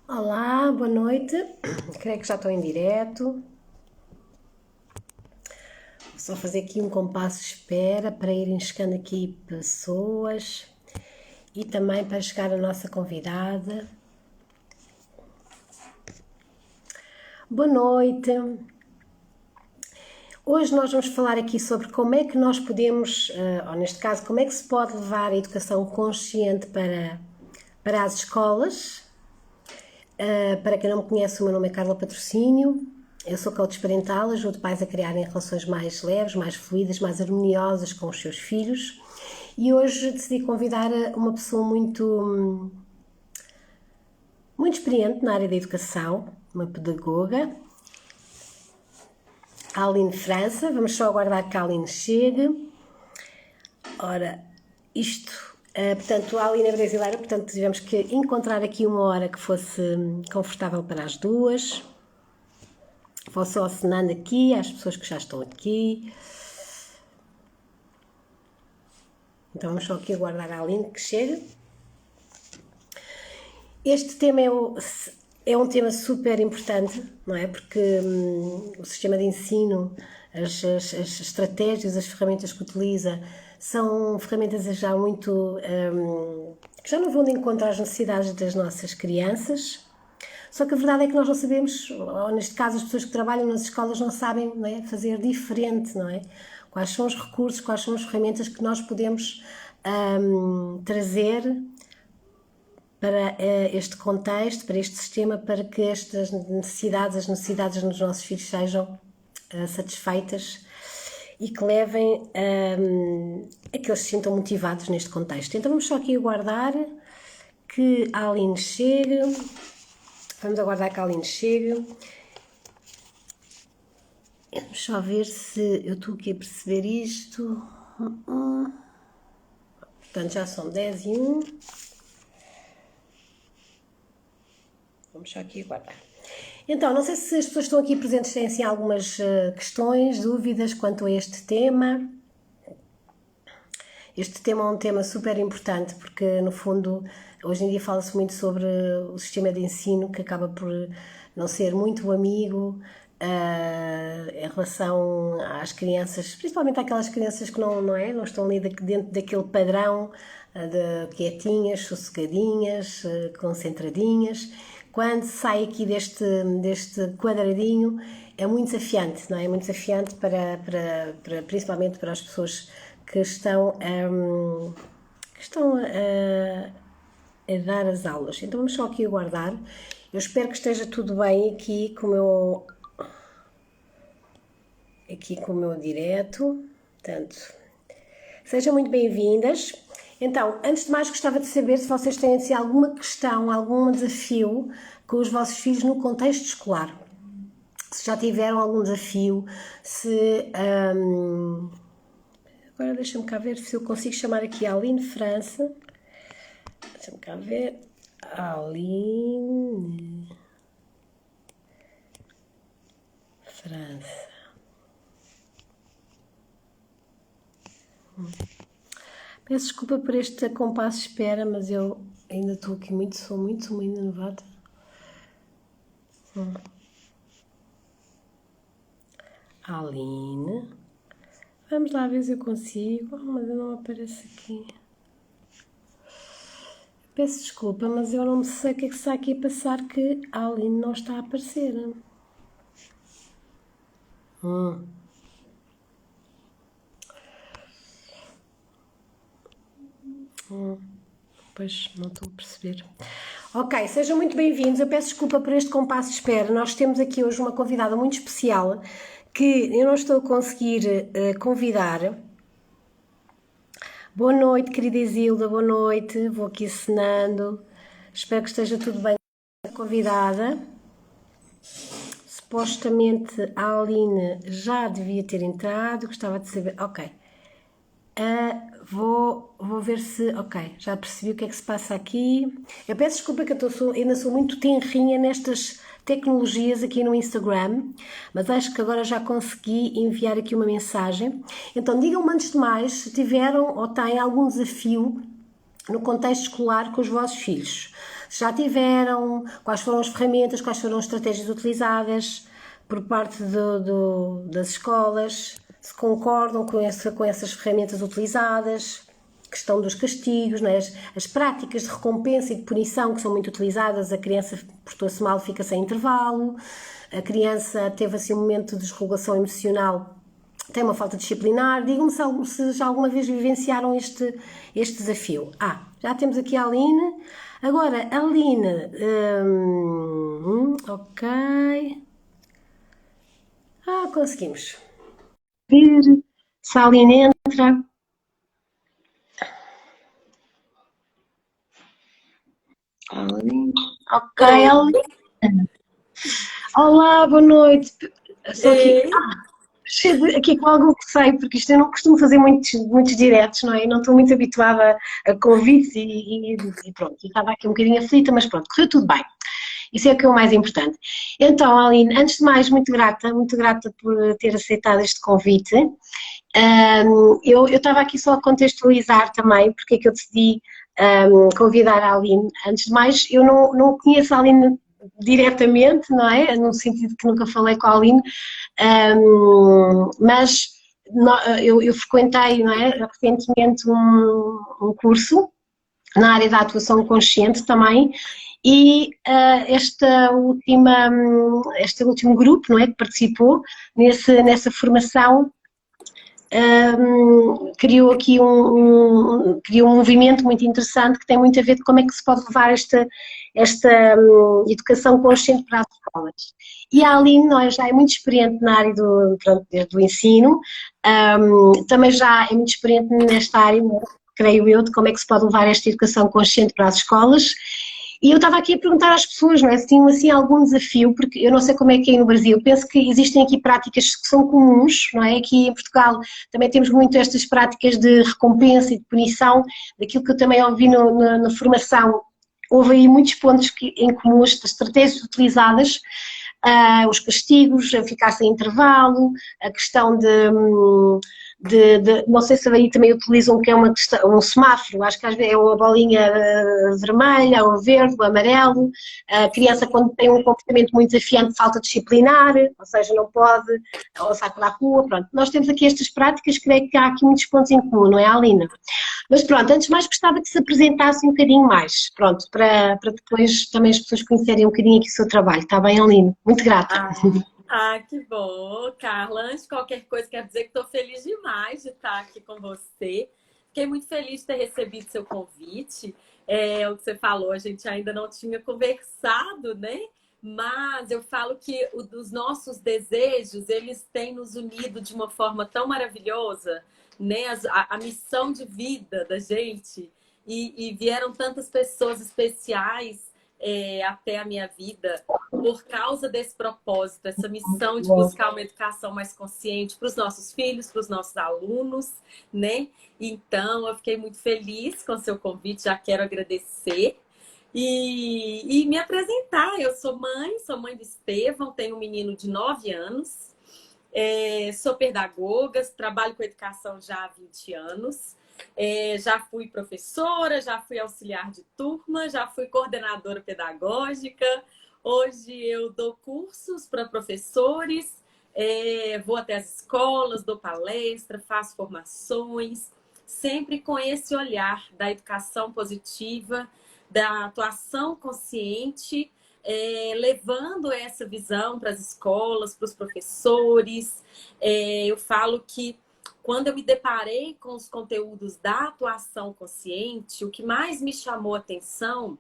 Olá, boa noite. Creio que já estou em direto. Vou só fazer aqui um compasso de espera para irem chegando aqui pessoas e também para chegar a nossa convidada. Boa noite. Hoje nós vamos falar aqui sobre como é que nós podemos, ou neste caso, como é que se pode levar a educação consciente para as escolas. Para quem não me conhece, o meu nome é Carla Patrocínio, eu sou coach parental, ajudo pais a criarem relações mais leves, mais fluidas, mais harmoniosas com os seus filhos, e hoje decidi convidar uma pessoa muito experiente na área da educação, uma pedagoga, a Aline França. Vamos só aguardar que a Aline chegue. Ora, portanto, a Aline é brasileira, portanto tivemos que encontrar aqui uma hora que fosse confortável para as duas. Vou só acenando aqui às pessoas que já estão aqui. Então vamos só aqui aguardar a Aline que chegue. Este tema é um tema super importante, não é? Porque o sistema de ensino, as estratégias, as ferramentas que utiliza são ferramentas já muito que já não vão de encontro às necessidades das nossas crianças. Só que a verdade é que nós não sabemos, ou neste caso as pessoas que trabalham nas escolas não sabem, não é, fazer diferente, não é? Quais são os recursos, quais são as ferramentas que nós podemos trazer para este contexto, para este sistema, para que estas necessidades, as necessidades dos nossos filhos sejam satisfeitas e que levem a que eles se sintam motivados neste contexto. Então vamos só aqui aguardar que a Aline chegue. Vamos aguardar que a Aline chegue. Vamos só ver se eu estou aqui a perceber isto. Portanto, já são 10:01. Vamos só aqui aguardar. Então, não sei se as pessoas que estão aqui presentes têm assim, algumas questões, dúvidas quanto a este tema. Este tema é um tema super importante porque, no fundo, hoje em dia fala-se muito sobre o sistema de ensino que acaba por não ser muito amigo em relação às crianças, principalmente aquelas crianças que não estão ali dentro daquele padrão de quietinhas, sossegadinhas, concentradinhas. Quando sai aqui deste quadradinho é muito desafiante, não é? É muito desafiante principalmente para as pessoas que estão a dar as aulas. Então vamos só aqui aguardar. Eu espero que esteja tudo bem aqui com o meu direto. Portanto, sejam muito bem-vindas. Então, antes de mais, gostava de saber se vocês têm assim, alguma questão, algum desafio com os vossos filhos no contexto escolar. Se já tiveram algum desafio, se... Agora deixa-me cá ver se eu consigo chamar aqui a Aline França. Deixa-me cá ver. Aline França. Peço desculpa por este compasso de espera, mas eu ainda estou aqui sou muito novata. Aline. Vamos lá ver se eu consigo. Mas eu não apareço aqui. Peço desculpa, mas eu não sei o que é que está aqui a passar que a Aline não está a aparecer. Pois, não estou a perceber. Ok, sejam muito bem-vindos. Eu peço desculpa por este compasso de espera. Nós temos aqui hoje uma convidada muito especial que eu não estou a conseguir convidar. Boa noite, querida Isilda, boa noite. Vou aqui acenando. Espero que esteja tudo bem com a convidada. Supostamente a Aline já devia ter entrado. Gostava de saber... Ok. Vou ver se... Ok, já percebi o que é que se passa aqui. Eu peço desculpa que eu ainda sou muito tenrinha nestas tecnologias aqui no Instagram, mas acho que agora já consegui enviar aqui uma mensagem. Então digam-me antes de mais se tiveram ou têm algum desafio no contexto escolar com os vossos filhos. Se já tiveram, quais foram as ferramentas, quais foram as estratégias utilizadas por parte das escolas, se concordam com essas ferramentas utilizadas, questão dos castigos, não é? As práticas de recompensa e de punição que são muito utilizadas, a criança portou-se mal, fica sem intervalo, a criança teve assim um momento de desregulação emocional, tem uma falta disciplinar. Digam-me se já alguma vez vivenciaram este desafio. Já temos aqui a Aline. Agora, Aline, ok. Conseguimos ver se a Aline entra. Aline. Ok, Aline. Olá, boa noite. Estou aqui com algum receio, porque isto eu não costumo fazer muitos diretos, não é? Eu não estou muito habituada a convites e pronto. Eu estava aqui um bocadinho aflita, mas pronto, correu tudo bem. Isso é o que é o mais importante. Então, Aline, antes de mais, muito grata por ter aceitado este convite. Eu estava aqui só a contextualizar também porque é que eu decidi convidar a Aline. Antes de mais, eu não conheço a Aline diretamente, não é? No sentido que nunca falei com a Aline, mas eu frequentei, não é, recentemente um curso na área da atuação consciente também, e este último grupo, não é, que participou nessa formação, criou aqui criou um movimento muito interessante que tem muito a ver com como é que se pode levar esta educação consciente para as escolas. E a Aline, não é, já é muito experiente na área do ensino, também já é muito experiente nesta área, creio eu, de como é que se pode levar esta educação consciente para as escolas. E eu estava aqui a perguntar às pessoas, não é, se tinham assim algum desafio, porque eu não sei como é que é no Brasil, penso que existem aqui práticas que são comuns, não é, aqui em Portugal também temos muito estas práticas de recompensa e de punição, daquilo que eu também ouvi na formação, houve aí muitos pontos em comuns, das estratégias utilizadas, os castigos, a ficar sem intervalo, a questão não sei se aí também utilizam que é um semáforo, acho que às vezes é a bolinha vermelha, o verde, o amarelo, a criança quando tem um comportamento muito desafiante falta disciplinar, ou seja, não pode, ou sai para a rua, pronto. Nós temos aqui estas práticas, creio que há aqui muitos pontos em comum, não é, Alina? Mas pronto, antes de mais gostava que se apresentasse um bocadinho mais, pronto, para depois também as pessoas conhecerem um bocadinho aqui o seu trabalho, está bem, Aline? Muito grata. Que bom, Carla. Antes de qualquer coisa, quero dizer que estou feliz demais de estar aqui com você. Fiquei muito feliz de ter recebido seu convite. O que você falou, a gente ainda não tinha conversado, né? Mas eu falo que os nossos desejos, eles têm nos unido de uma forma tão maravilhosa, né? A missão de vida da gente. E vieram tantas pessoas especiais até a minha vida por causa desse propósito, essa missão de buscar uma educação mais consciente para os nossos filhos, para os nossos alunos, né? Então, eu fiquei muito feliz com o seu convite, já quero agradecer e me apresentar. Eu sou mãe do Estevão, tenho um menino de 9 anos, sou pedagoga, trabalho com educação já há 20 anos. Já fui professora, já fui auxiliar de turma, já fui coordenadora pedagógica. Hoje eu dou cursos para professores, vou até as escolas, dou palestra, faço formações, sempre com esse olhar da educação positiva, da atuação consciente, levando essa visão para as escolas, para os professores. Eu falo que quando eu me deparei com os conteúdos da atuação consciente, o que mais me chamou a atenção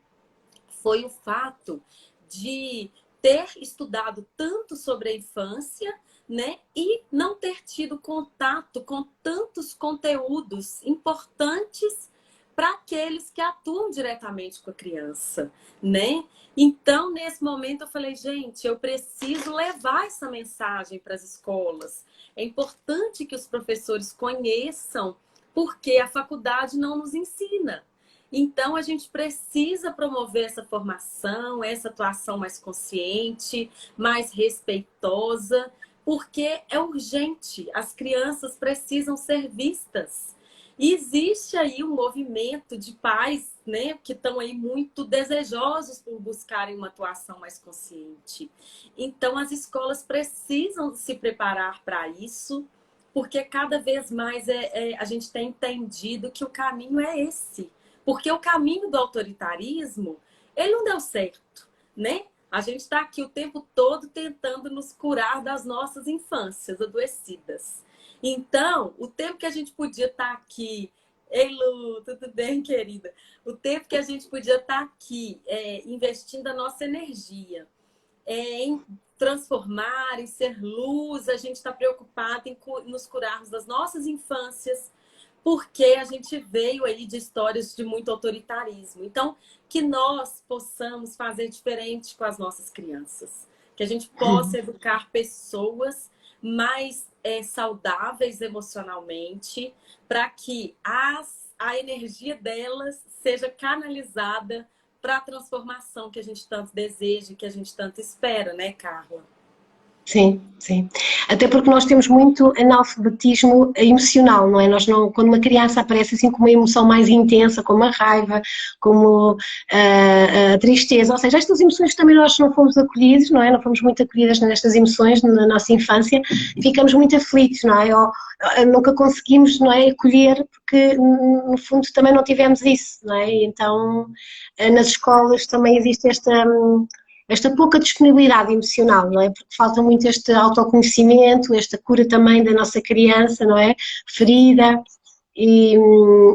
foi o fato de ter estudado tanto sobre a infância, né, e não ter tido contato com tantos conteúdos importantes para aqueles que atuam diretamente com a criança, né? Então, nesse momento, eu falei, gente, eu preciso levar essa mensagem para as escolas. É importante que os professores conheçam, porque a faculdade não nos ensina. Então, a gente precisa promover essa formação, essa atuação mais consciente, mais respeitosa, porque é urgente. As crianças precisam ser vistas. E existe aí um movimento de pais, né, que estão aí muito desejosos por buscarem uma atuação mais consciente. Então, as escolas precisam se preparar para isso, porque cada vez mais a gente tem entendido que o caminho é esse. Porque o caminho do autoritarismo, ele não deu certo, né? A gente está aqui o tempo todo tentando nos curar das nossas infâncias adoecidas. Então, o tempo que a gente podia estar aqui, ei Lu, tudo bem, querida? O tempo que a gente podia estar aqui investindo a nossa energia em transformar, em ser luz, a gente está preocupado em nos curarmos das nossas infâncias, porque a gente veio aí de histórias de muito autoritarismo. Então, que nós possamos fazer diferente com as nossas crianças. Que a gente possa educar pessoas mais saudáveis emocionalmente, para que a energia delas seja canalizada para a transformação que a gente tanto deseja, que a gente tanto espera, né, Carla? Sim, sim. Até porque nós temos muito analfabetismo emocional, não é? Nós não, quando uma criança aparece assim com uma emoção mais intensa, como a raiva, como a tristeza, ou seja, estas emoções também nós não fomos acolhidos, não é? Não fomos muito acolhidas nestas emoções na nossa infância, ficamos muito aflitos, não é? Ou nunca conseguimos, não é, acolher, porque no fundo também não tivemos isso, não é? Então, nas escolas também existe esta pouca disponibilidade emocional, não é? Porque falta muito este autoconhecimento, esta cura também da nossa criança, não é? Ferida, e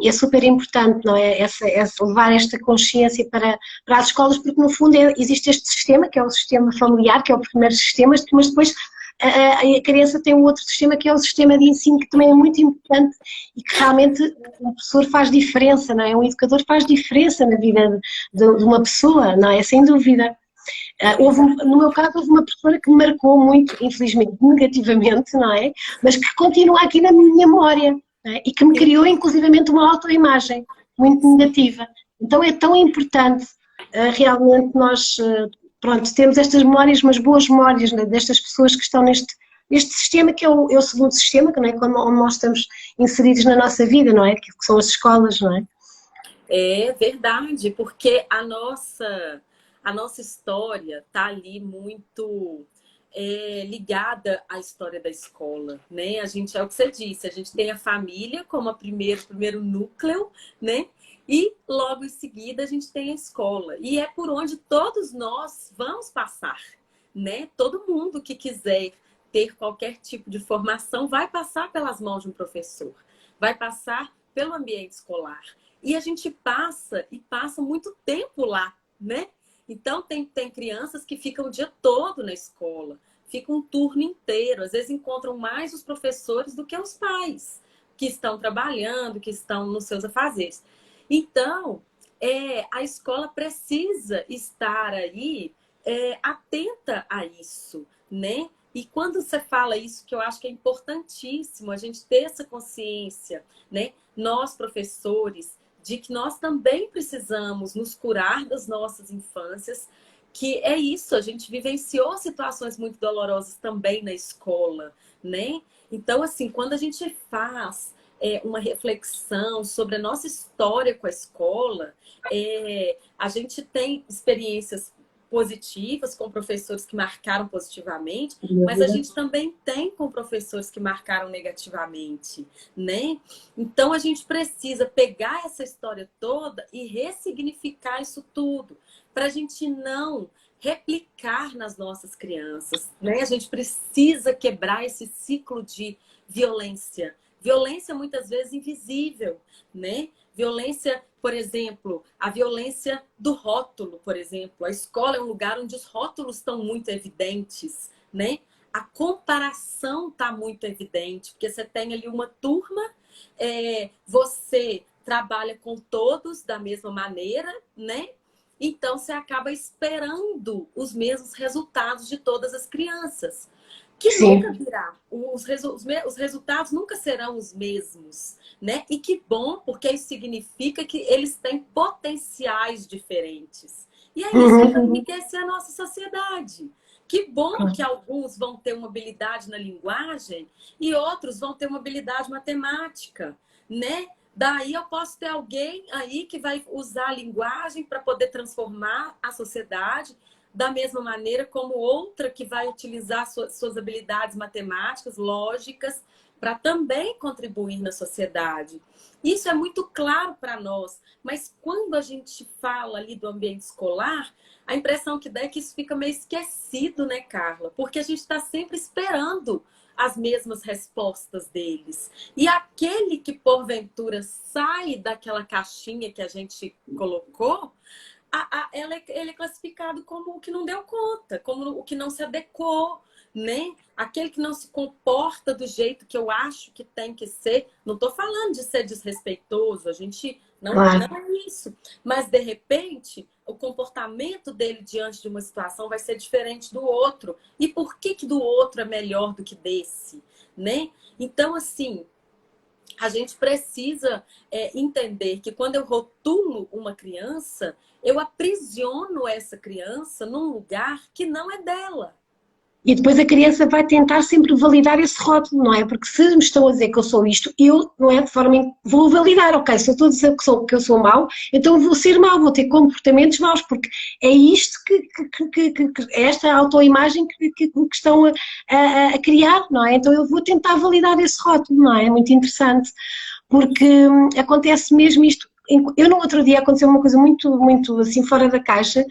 é super importante, não é? Essa levar esta consciência para as escolas, porque no fundo existe este sistema, que é o sistema familiar, que é o primeiro sistema, mas depois a criança tem um outro sistema, que é o sistema de ensino, que também é muito importante e que realmente o professor faz diferença, não é? Um educador faz diferença na vida de uma pessoa, não é? Sem dúvida. No meu caso, houve uma professora que me marcou muito, infelizmente, negativamente, não é? Mas que continua aqui na minha memória, não é? E que me criou, inclusivamente, uma autoimagem muito negativa. Então é tão importante, realmente, nós, pronto, temos estas memórias, mas boas memórias, né, destas pessoas que estão neste sistema, que é o segundo sistema, que, não é? Onde nós estamos inseridos na nossa vida, não é? Que são as escolas, não é? É verdade, porque a nossa história está ali muito ligada à história da escola, né? A gente, é o que você disse, a gente tem a família como primeiro núcleo, né? E logo em seguida a gente tem a escola. E é por onde todos nós vamos passar, né? Todo mundo que quiser ter qualquer tipo de formação vai passar pelas mãos de um professor, vai passar pelo ambiente escolar. E a gente passa muito tempo lá, né? Então, tem crianças que ficam o dia todo na escola, ficam um turno inteiro, às vezes encontram mais os professores do que os pais, que estão trabalhando, que estão nos seus afazeres. Então, a escola precisa estar aí atenta a isso, né? E quando você fala isso, que eu acho que é importantíssimo a gente ter essa consciência, né? Nós, professores, de que nós também precisamos nos curar das nossas infâncias, que é isso, a gente vivenciou situações muito dolorosas também na escola, né? Então, assim, quando a gente faz uma reflexão sobre a nossa história com a escola, a gente tem experiências positivas com professores que marcaram positivamente, mas a gente também tem com professores que marcaram negativamente, né? Então a gente precisa pegar essa história toda e ressignificar isso tudo, para a gente não replicar nas nossas crianças, né? A gente precisa quebrar esse ciclo de violência. Violência muitas vezes invisível, né? Violência, por exemplo, a violência do rótulo, por exemplo. A escola é um lugar onde os rótulos estão muito evidentes, né? A comparação está muito evidente, porque você tem ali uma turma, você trabalha com todos da mesma maneira, né? Então você acaba esperando os mesmos resultados de todas as crianças, que Sim. nunca virá. Os resultados nunca serão os mesmos, né? E que bom, porque isso significa que eles têm potenciais diferentes. E é isso que vai enriquecer a nossa sociedade. Que bom que alguns vão ter uma habilidade na linguagem e outros vão ter uma habilidade matemática, né? Daí eu posso ter alguém aí que vai usar a linguagem para poder transformar a sociedade, da mesma maneira como outra que vai utilizar suas habilidades matemáticas, lógicas, para também contribuir na sociedade. Isso é muito claro para nós, mas quando a gente fala ali do ambiente escolar, a impressão que dá é que isso fica meio esquecido, né, Carla? Porque a gente está sempre esperando as mesmas respostas deles. E aquele que, porventura, sai daquela caixinha que a gente colocou, ele é classificado como o que não deu conta, como o que não se adequou, né? Aquele que não se comporta do jeito que eu acho que tem que ser. Não estou falando de ser desrespeitoso, a gente não é isso. Mas, de repente, o comportamento dele diante de uma situação vai ser diferente do outro. E por que do outro é melhor do que desse, né? Então, assim, a gente precisa entender que quando eu rotulo uma criança, eu aprisiono essa criança num lugar que não é dela. E depois a criança vai tentar sempre validar esse rótulo, não é? Porque se me estão a dizer que eu sou isto, eu, não é? De forma vou validar, ok, se eu estou a dizer que eu sou mau, então eu vou ser mau, vou ter comportamentos maus, porque é isto é esta autoimagem que estão a criar, não é? Então eu vou tentar validar esse rótulo, não é? É muito interessante, porque acontece mesmo isto. Eu no outro dia aconteceu uma coisa muito assim fora da caixa.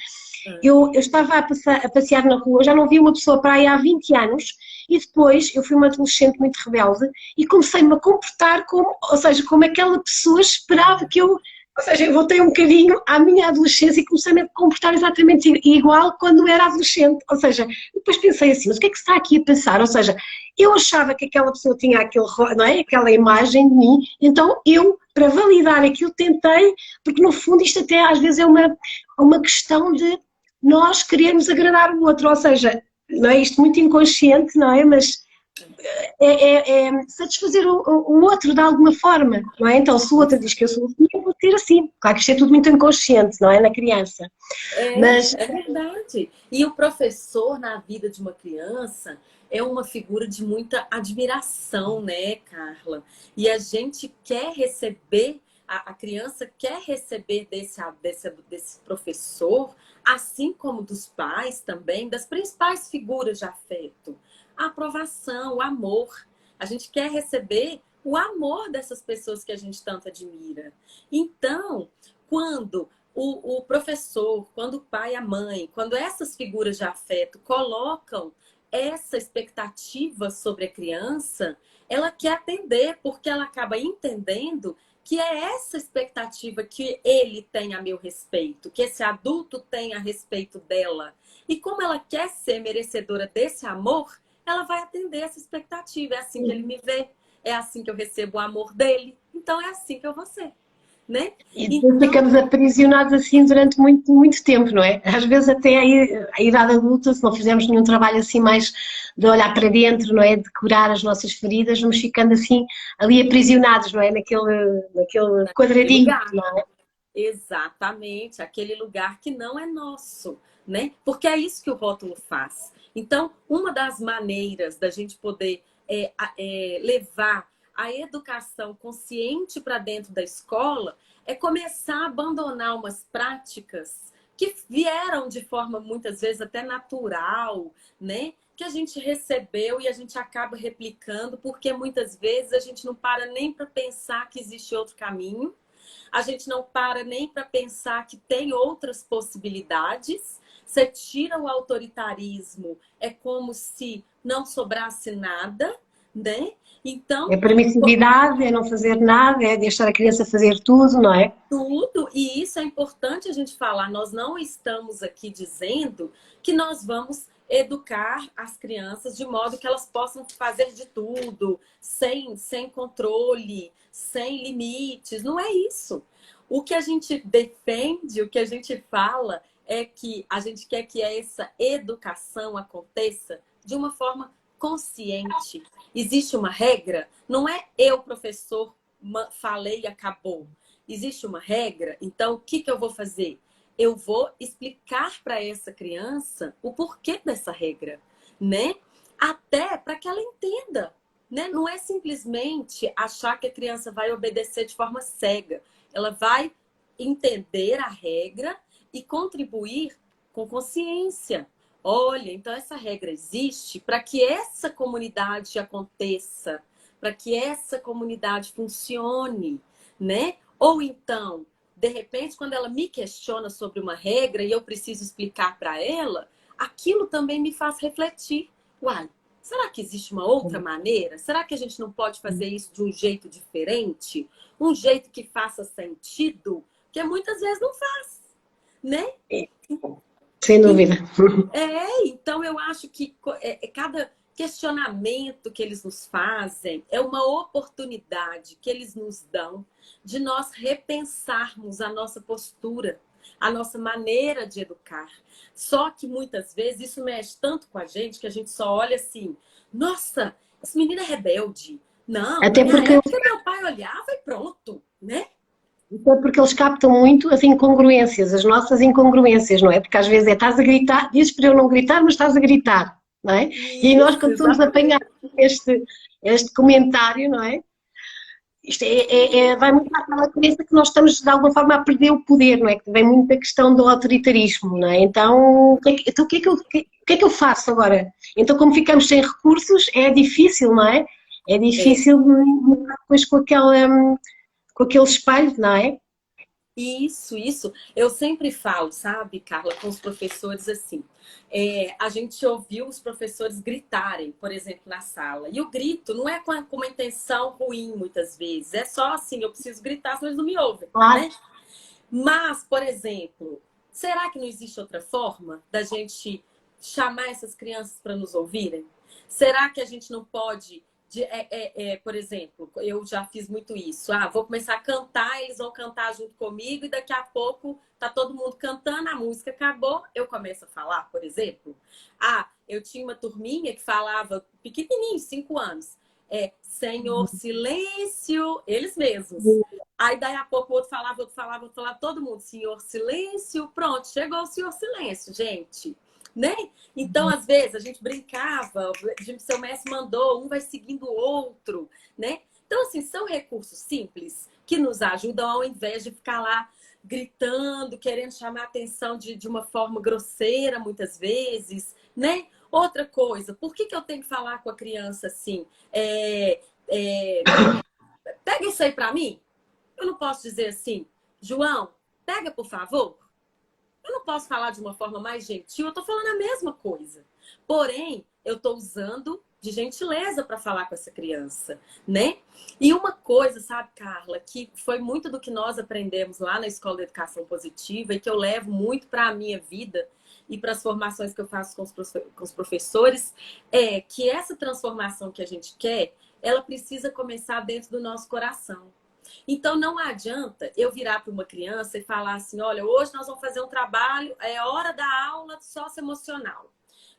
Eu estava a passear na rua, já não vi uma pessoa para aí há 20 anos e depois eu fui uma adolescente muito rebelde e comecei-me a comportar como, ou seja, como aquela pessoa esperava que eu, ou seja, eu voltei um bocadinho à minha adolescência e comecei-me a comportar exatamente igual quando era adolescente, ou seja, depois pensei assim, mas o que é que se está aqui a pensar? Ou seja, eu achava que aquela pessoa tinha aquele, não é? Aquela imagem de mim, então eu, para validar aquilo, tentei, porque no fundo isto até às vezes é uma questão de nós queremos agradar o outro, ou seja, não é isto muito inconsciente, não é? Mas é satisfazer o outro de alguma forma, não é? Então, se o outro diz que eu sou assim, eu vou ser assim. Claro que isto é tudo muito inconsciente, não é? Na criança. Mas É verdade. E o professor na vida de uma criança é uma figura de muita admiração, né, Carla? E a gente quer receber, a criança quer receber desse professor, assim como dos pais também, das principais figuras de afeto. A aprovação, o amor. A gente quer receber o amor dessas pessoas que a gente tanto admira. Então, quando o professor, quando o pai e a mãe, quando essas figuras de afeto colocam essa expectativa sobre a criança, ela quer atender, porque ela acaba entendendo que é essa expectativa que ele tem a meu respeito, que esse adulto tem a respeito dela. E como ela quer ser merecedora desse amor, ela vai atender essa expectativa. É assim que ele me vê, é assim que eu recebo o amor dele, então é assim que eu vou ser. Né? e depois Então, ficamos aprisionados assim durante muito tempo, não é? Às vezes até a idade adulta, se não fizermos nenhum trabalho assim mais de olhar para dentro, não é? De curar as nossas feridas, vamos ficando assim ali aprisionados, não é? Naquele naquele quadradinho, lugar. não é? Exatamente, aquele lugar que não é nosso, né? Porque é isso que o rótulo faz. Então, uma das maneiras da gente poder levar a educação consciente para dentro da escola é começar a abandonar umas práticas que vieram de forma muitas vezes até natural, né? Que a gente recebeu e a gente acaba replicando, porque muitas vezes a gente não para nem para pensar que existe outro caminho. A gente não para nem para pensar que tem outras possibilidades. Você tira o autoritarismo, é como se não sobrasse nada, né? É Então, permissividade, é não fazer nada, é deixar a criança fazer tudo, não é? tudo, e isso é importante a gente falar. Nós não estamos aqui dizendo que nós vamos educar as crianças de modo que elas possam fazer de tudo, sem controle, sem limites. Não é isso. O que a gente defende, o que a gente fala é que a gente quer que essa educação aconteça de uma forma consciente. Existe uma regra, não é eu, professor, falei e acabou. Existe uma regra, então o que eu vou fazer? Eu vou explicar para essa criança o porquê dessa regra, né? Até para que ela entenda. né? Não é simplesmente achar que a criança vai obedecer de forma cega. Ela vai entender a regra e contribuir com consciência. Olha, então essa regra existe para que essa comunidade aconteça, para que essa comunidade funcione, né? Ou então, de repente, quando ela me questiona sobre uma regra e eu preciso explicar para ela, aquilo também me faz refletir. Uai, será que existe uma outra maneira? Será que a gente não pode fazer isso de um jeito diferente? Um jeito que faça sentido? Que muitas vezes não faz, né? Sem dúvida. Então eu acho que cada questionamento que eles nos fazem é uma oportunidade que eles nos dão de nós repensarmos a nossa postura, a nossa maneira de educar. Só que muitas vezes isso mexe tanto com a gente que a gente só olha assim, nossa, esse menino é rebelde. Não, Até na minha porque época meu pai olhava e pronto, né? Então, porque eles captam muito as incongruências, as nossas incongruências, não é? Porque às vezes estás a gritar, dizes para eu não gritar, mas estás a gritar, não é? E nós, Isso, quando somos apanhados exatamente. este comentário, não é? Isto vai muito àquela crença que nós estamos, de alguma forma, a perder o poder, não é? Que vem muito da questão do autoritarismo, não é? Então, o que é que eu faço agora? Então, como ficamos sem recursos, é difícil, não é? É É. difícil depois com aquele espelho, não é? Isso. Eu sempre falo, sabe, Carla, com os professores assim. A gente ouviu os professores gritarem, por exemplo, na sala. E o grito não é com uma intenção ruim, muitas vezes. É só assim, eu preciso gritar, senão eles não me ouvem, Claro. né? Mas, por exemplo, será que não existe outra forma da gente chamar essas crianças para nos ouvirem? Será que a gente não pode, por exemplo, eu já fiz muito isso. Vou começar a cantar, eles vão cantar junto comigo e daqui a pouco tá todo mundo cantando, a música acabou, eu começo a falar, por exemplo. Eu tinha uma turminha que falava, pequenininho, 5 anos. Senhor, silêncio, eles mesmos. Aí, daí a pouco, o outro falava, todo mundo, senhor silêncio, pronto, chegou o senhor silêncio, gente, né? Então, às vezes, a gente brincava, seu mestre mandou, um vai seguindo o outro, né? Então, assim, são recursos simples que nos ajudam ao invés de ficar lá gritando, querendo chamar a atenção de uma forma grosseira, muitas vezes, né? Outra coisa, por que eu tenho que falar com a criança assim? Pega isso aí pra mim. Eu não posso dizer assim, João, pega por favor. Eu não posso falar de uma forma mais gentil, eu tô falando a mesma coisa. Porém, eu tô usando de gentileza para falar com essa criança, né? E uma coisa, sabe, Carla, que foi muito do que nós aprendemos lá na Escola de Educação Positiva e que eu levo muito para a minha vida e para as formações que eu faço com os professores, é que essa transformação que a gente quer, ela precisa começar dentro do nosso coração. Então, não adianta eu virar para uma criança e falar assim, olha, hoje nós vamos fazer um trabalho, é hora da aula socioemocional.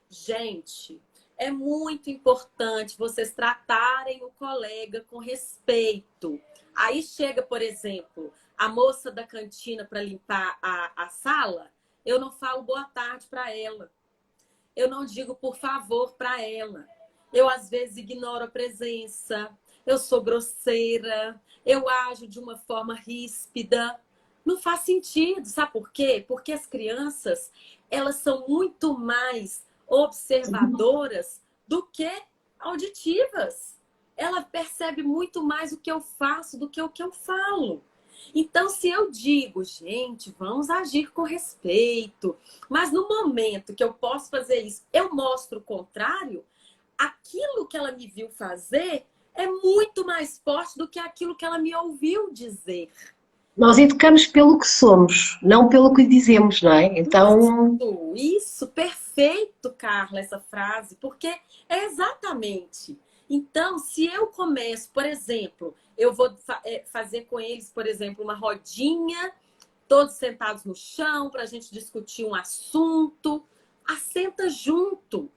Gente, é muito importante vocês tratarem o colega com respeito. Aí chega, por exemplo, a moça da cantina para limpar a sala, eu não falo boa tarde para ela. Eu não digo por favor para ela. Eu, às vezes, ignoro a presença. Eu sou grosseira. Eu ajo de uma forma ríspida. Não faz sentido. Sabe por quê? Porque as crianças, elas são muito mais observadoras do que auditivas. Ela percebe muito mais o que eu faço do que o que eu falo. Então, se eu digo, gente, vamos agir com respeito, mas no momento que eu posso fazer isso, eu mostro o contrário, aquilo que ela me viu fazer é muito mais forte do que aquilo que ela me ouviu dizer. Nós educamos pelo que somos, não pelo que dizemos, não é? Então, Isso, perfeito, Carla, essa frase, porque é exatamente. Então, se eu começo, por exemplo, eu vou fazer com eles, por exemplo, uma rodinha, todos sentados no chão, para a gente discutir um assunto, senta junto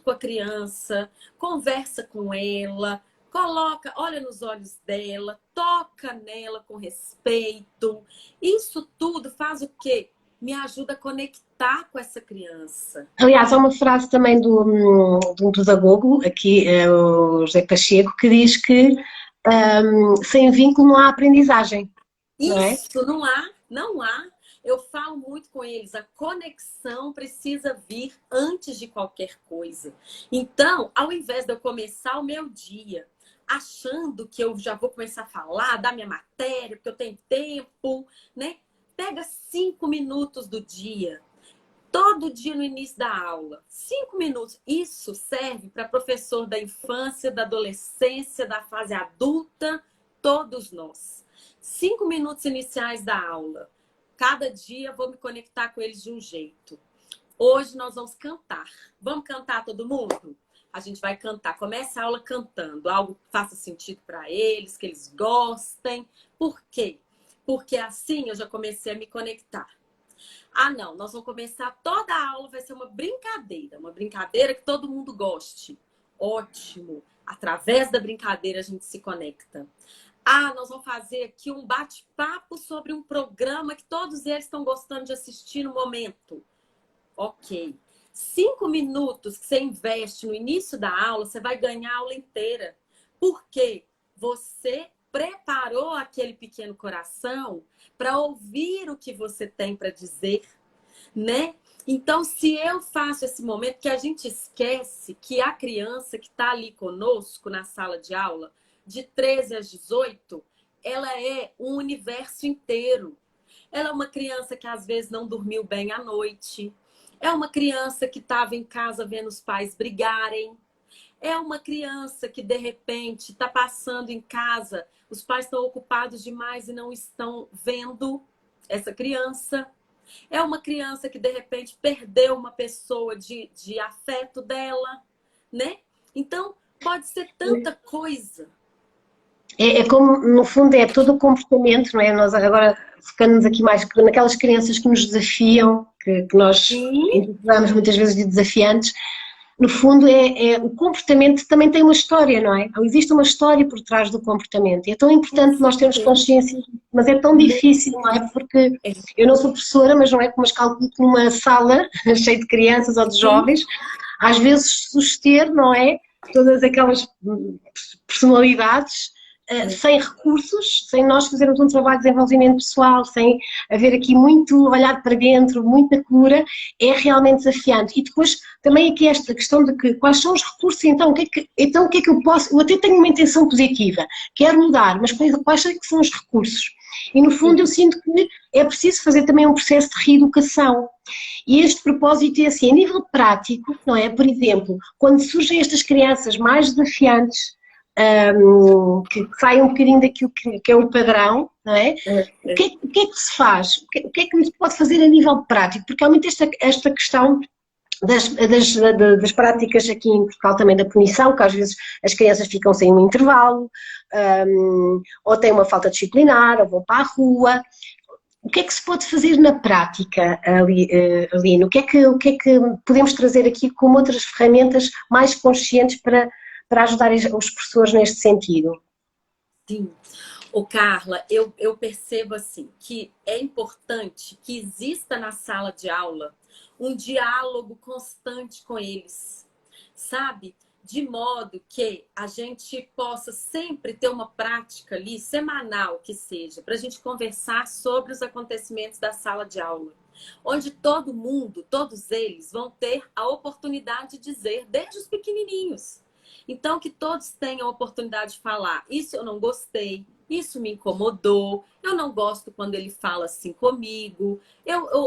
com a criança, conversa com ela, coloca, olha nos olhos dela, toca nela com respeito. Isso tudo faz o quê? me ajuda a conectar com essa criança. Aliás, há uma frase também do pedagogo, aqui, o José Pacheco, que diz que sem vínculo não há aprendizagem, não é? Isso, não há, não há. Eu falo muito com eles, a conexão precisa vir antes de qualquer coisa. Então, ao invés de eu começar o meu dia achando que eu já vou começar a falar da minha matéria, porque eu tenho tempo, né? Pega 5 minutos do dia, todo dia no início da aula. 5 minutos. Isso serve para professor da infância, da adolescência, da fase adulta, todos nós. 5 minutos iniciais da aula. Cada dia vou me conectar com eles de um jeito. Hoje nós vamos cantar. Vamos cantar todo mundo? A gente vai cantar. Começa a aula cantando. Algo que faça sentido para eles, que eles gostem. Por quê? Porque assim eu já comecei a me conectar. Ah, não, nós vamos começar toda a aula, vai ser uma brincadeira que todo mundo goste. Ótimo. Através da brincadeira a gente se conecta. Ah, nós vamos fazer aqui um bate-papo sobre um programa que todos eles estão gostando de assistir no momento. Ok. 5 minutos que você investe no início da aula, você vai ganhar a aula inteira. Por quê? Você preparou aquele pequeno coração para ouvir o que você tem para dizer, né? Então, se eu faço esse momento, que a gente esquece que a criança que está ali conosco na sala de aula, de 13 às 18, ela é um universo inteiro. Ela é uma criança que às vezes não dormiu bem à noite. É uma criança que estava em casa vendo os pais brigarem. É uma criança que, de repente, está passando em casa, os pais estão ocupados demais e não estão vendo essa criança. É uma criança que, de repente, perdeu uma pessoa de afeto dela, né? Então, pode ser tanta coisa. É como, no fundo, é todo o comportamento, não é? Nós agora focando-nos aqui mais naquelas crianças que nos desafiam, que nós Sim, intitulamos muitas vezes de desafiantes. No fundo, o comportamento também tem uma história, não é? Existe uma história por trás do comportamento. E é tão com importante nós termos certeza. consciência, mas é tão difícil, não é? Porque eu não sou professora, mas não é como as calculo que numa sala cheia de crianças ou de Sim, jovens, às vezes suster, não é? Todas aquelas personalidades sem recursos, sem nós fazermos um trabalho de desenvolvimento pessoal, sem haver aqui muito olhar para dentro, muita cura, é realmente desafiante. E depois também aqui esta questão de que quais são os recursos, então o que é que eu posso, eu até tenho uma intenção positiva, quero mudar, mas quais é que são os recursos? E no fundo eu sinto que é preciso fazer também um processo de reeducação. E este propósito é assim, a nível prático, não é? Por exemplo, quando surgem estas crianças mais desafiantes, que saem um bocadinho daquilo que é o padrão, não é? O que é que se faz? O que é que se pode fazer a nível prático? Porque há muito esta questão das práticas aqui em Portugal também da punição, que às vezes as crianças ficam sem um intervalo, ou têm uma falta disciplinar, ou vão para a rua. O que é que se pode fazer na prática, Aline? O que é que podemos trazer aqui como outras ferramentas mais conscientes para ajudar os professores neste sentido? sim. Ô, Carla, eu percebo assim que é importante que exista na sala de aula um diálogo constante com eles, sabe? De modo que a gente possa sempre ter uma prática ali, semanal que seja, para a gente conversar sobre os acontecimentos da sala de aula. Onde todo mundo, todos eles, vão ter a oportunidade de dizer, desde os pequenininhos. Então, que todos tenham a oportunidade de falar: isso eu não gostei, isso me incomodou, eu não gosto quando ele fala assim comigo,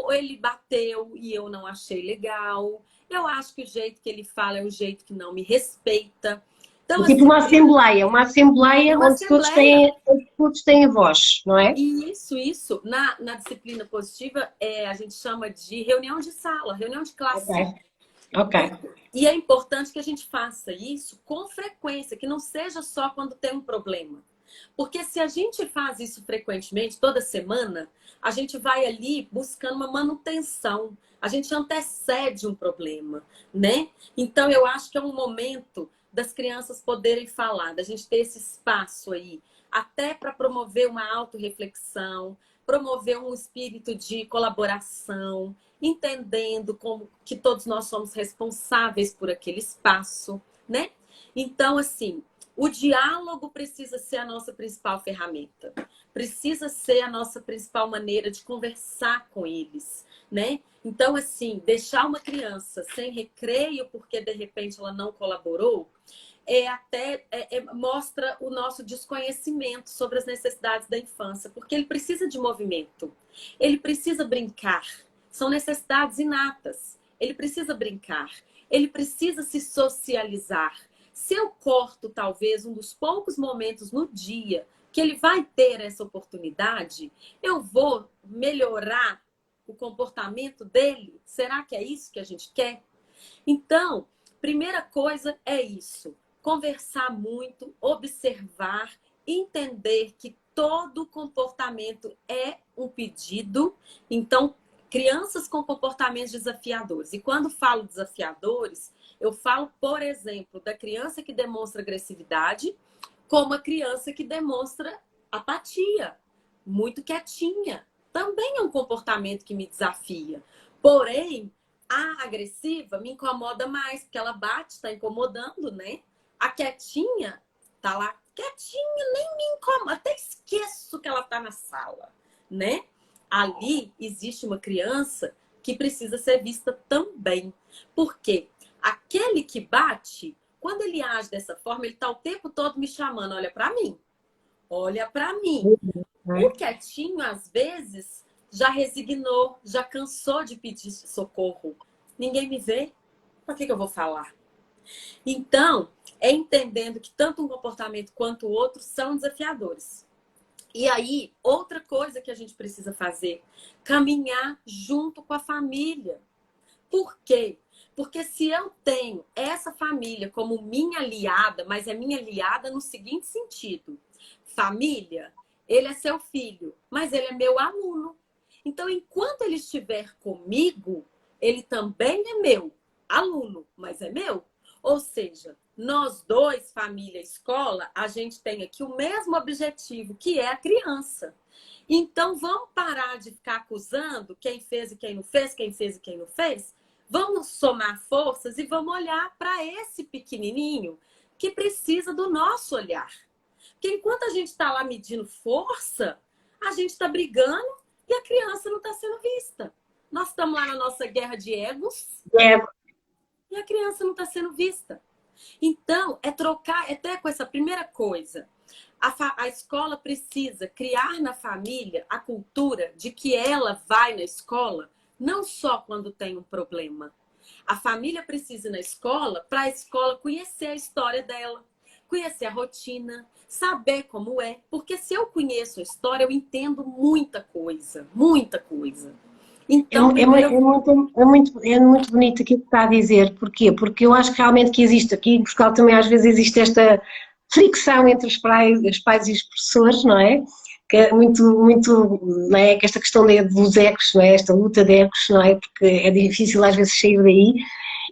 ele bateu e eu não achei legal, eu acho que o jeito que ele fala é um jeito que não me respeita. Então, Tipo assim, uma assembleia uma onde assembleia. todos têm a voz, não é? E isso. Na disciplina positiva, a gente chama de reunião de sala, reunião de Ok, classe. ok. E é importante que a gente faça isso com frequência, que não seja só quando tem um problema. Porque se a gente faz isso frequentemente, toda semana, a gente vai ali buscando uma manutenção. A gente antecede um problema, né? Então, eu acho que é um momento das crianças poderem falar, da gente ter esse espaço aí, até para promover uma autorreflexão, promover um espírito de colaboração, entendendo como que todos nós somos responsáveis por aquele espaço, né? Então, assim, o diálogo precisa ser a nossa principal ferramenta, precisa ser a nossa principal maneira de conversar com eles, né? Então, assim, deixar uma criança sem recreio porque de repente ela não colaborou, mostra o nosso desconhecimento sobre as necessidades da infância, porque ele precisa de movimento, ele precisa brincar, são necessidades inatas, ele precisa brincar, ele precisa se socializar. Se eu corto, talvez, um dos poucos momentos no dia que ele vai ter essa oportunidade, eu vou melhorar o comportamento dele? Será que é isso que a gente quer? Então, primeira coisa é isso. Conversar muito, observar, entender que todo comportamento é um pedido. Então, crianças com comportamentos desafiadores. E quando falo desafiadores, eu falo, por exemplo, da criança que demonstra agressividade, como a criança que demonstra apatia, muito quietinha. Também é um comportamento que me desafia. Porém, a agressiva me incomoda mais, porque ela bate, está incomodando, né? A quietinha tá lá quietinha, nem me incomoda, até esqueço que ela tá na sala, né? Ali existe uma criança que precisa ser vista também. Por quê? Aquele que bate, quando ele age dessa forma, ele tá o tempo todo me chamando, olha para mim. Olha para mim. O quietinho, às vezes, já resignou, já cansou de pedir socorro. Ninguém me vê, por que eu vou falar? Então, é entendendo que tanto um comportamento quanto o outro são desafiadores. E aí, outra coisa que a gente precisa fazer, caminhar junto com a família. Por quê? Porque se eu tenho essa família como minha aliada, mas é minha aliada no seguinte sentido: família, ele é seu filho, mas ele é meu aluno. Então, enquanto ele estiver comigo, ele também é meu aluno, mas é meu. Ou seja, nós dois, família e escola, a gente tem aqui o mesmo objetivo, que é a criança. Então, vamos parar de ficar acusando quem fez e quem não fez, quem fez e quem não fez. Vamos somar forças e vamos olhar para esse pequenininho que precisa do nosso olhar. Porque enquanto a gente está lá medindo força, a gente está brigando e a criança não está sendo vista. Nós estamos lá na nossa guerra de egos e a criança não está sendo vista. Então, é trocar, é ter com essa primeira coisa. A escola precisa criar na família a cultura de que ela vai na escola não só quando tem um problema. A família precisa ir na escola para a escola conhecer a história dela, conhecer a rotina, saber como é. Porque se eu conheço a história, eu entendo muita coisa, muita coisa. Então, É muito bonito aquilo que está a dizer. Porquê? Porque eu acho que realmente que existe aqui, em Portugal também às vezes existe esta fricção entre os pais e os professores, não é? Que é muito, não é? Que esta questão dos egos, não é? Esta luta de egos, não é? Porque é difícil às vezes sair daí.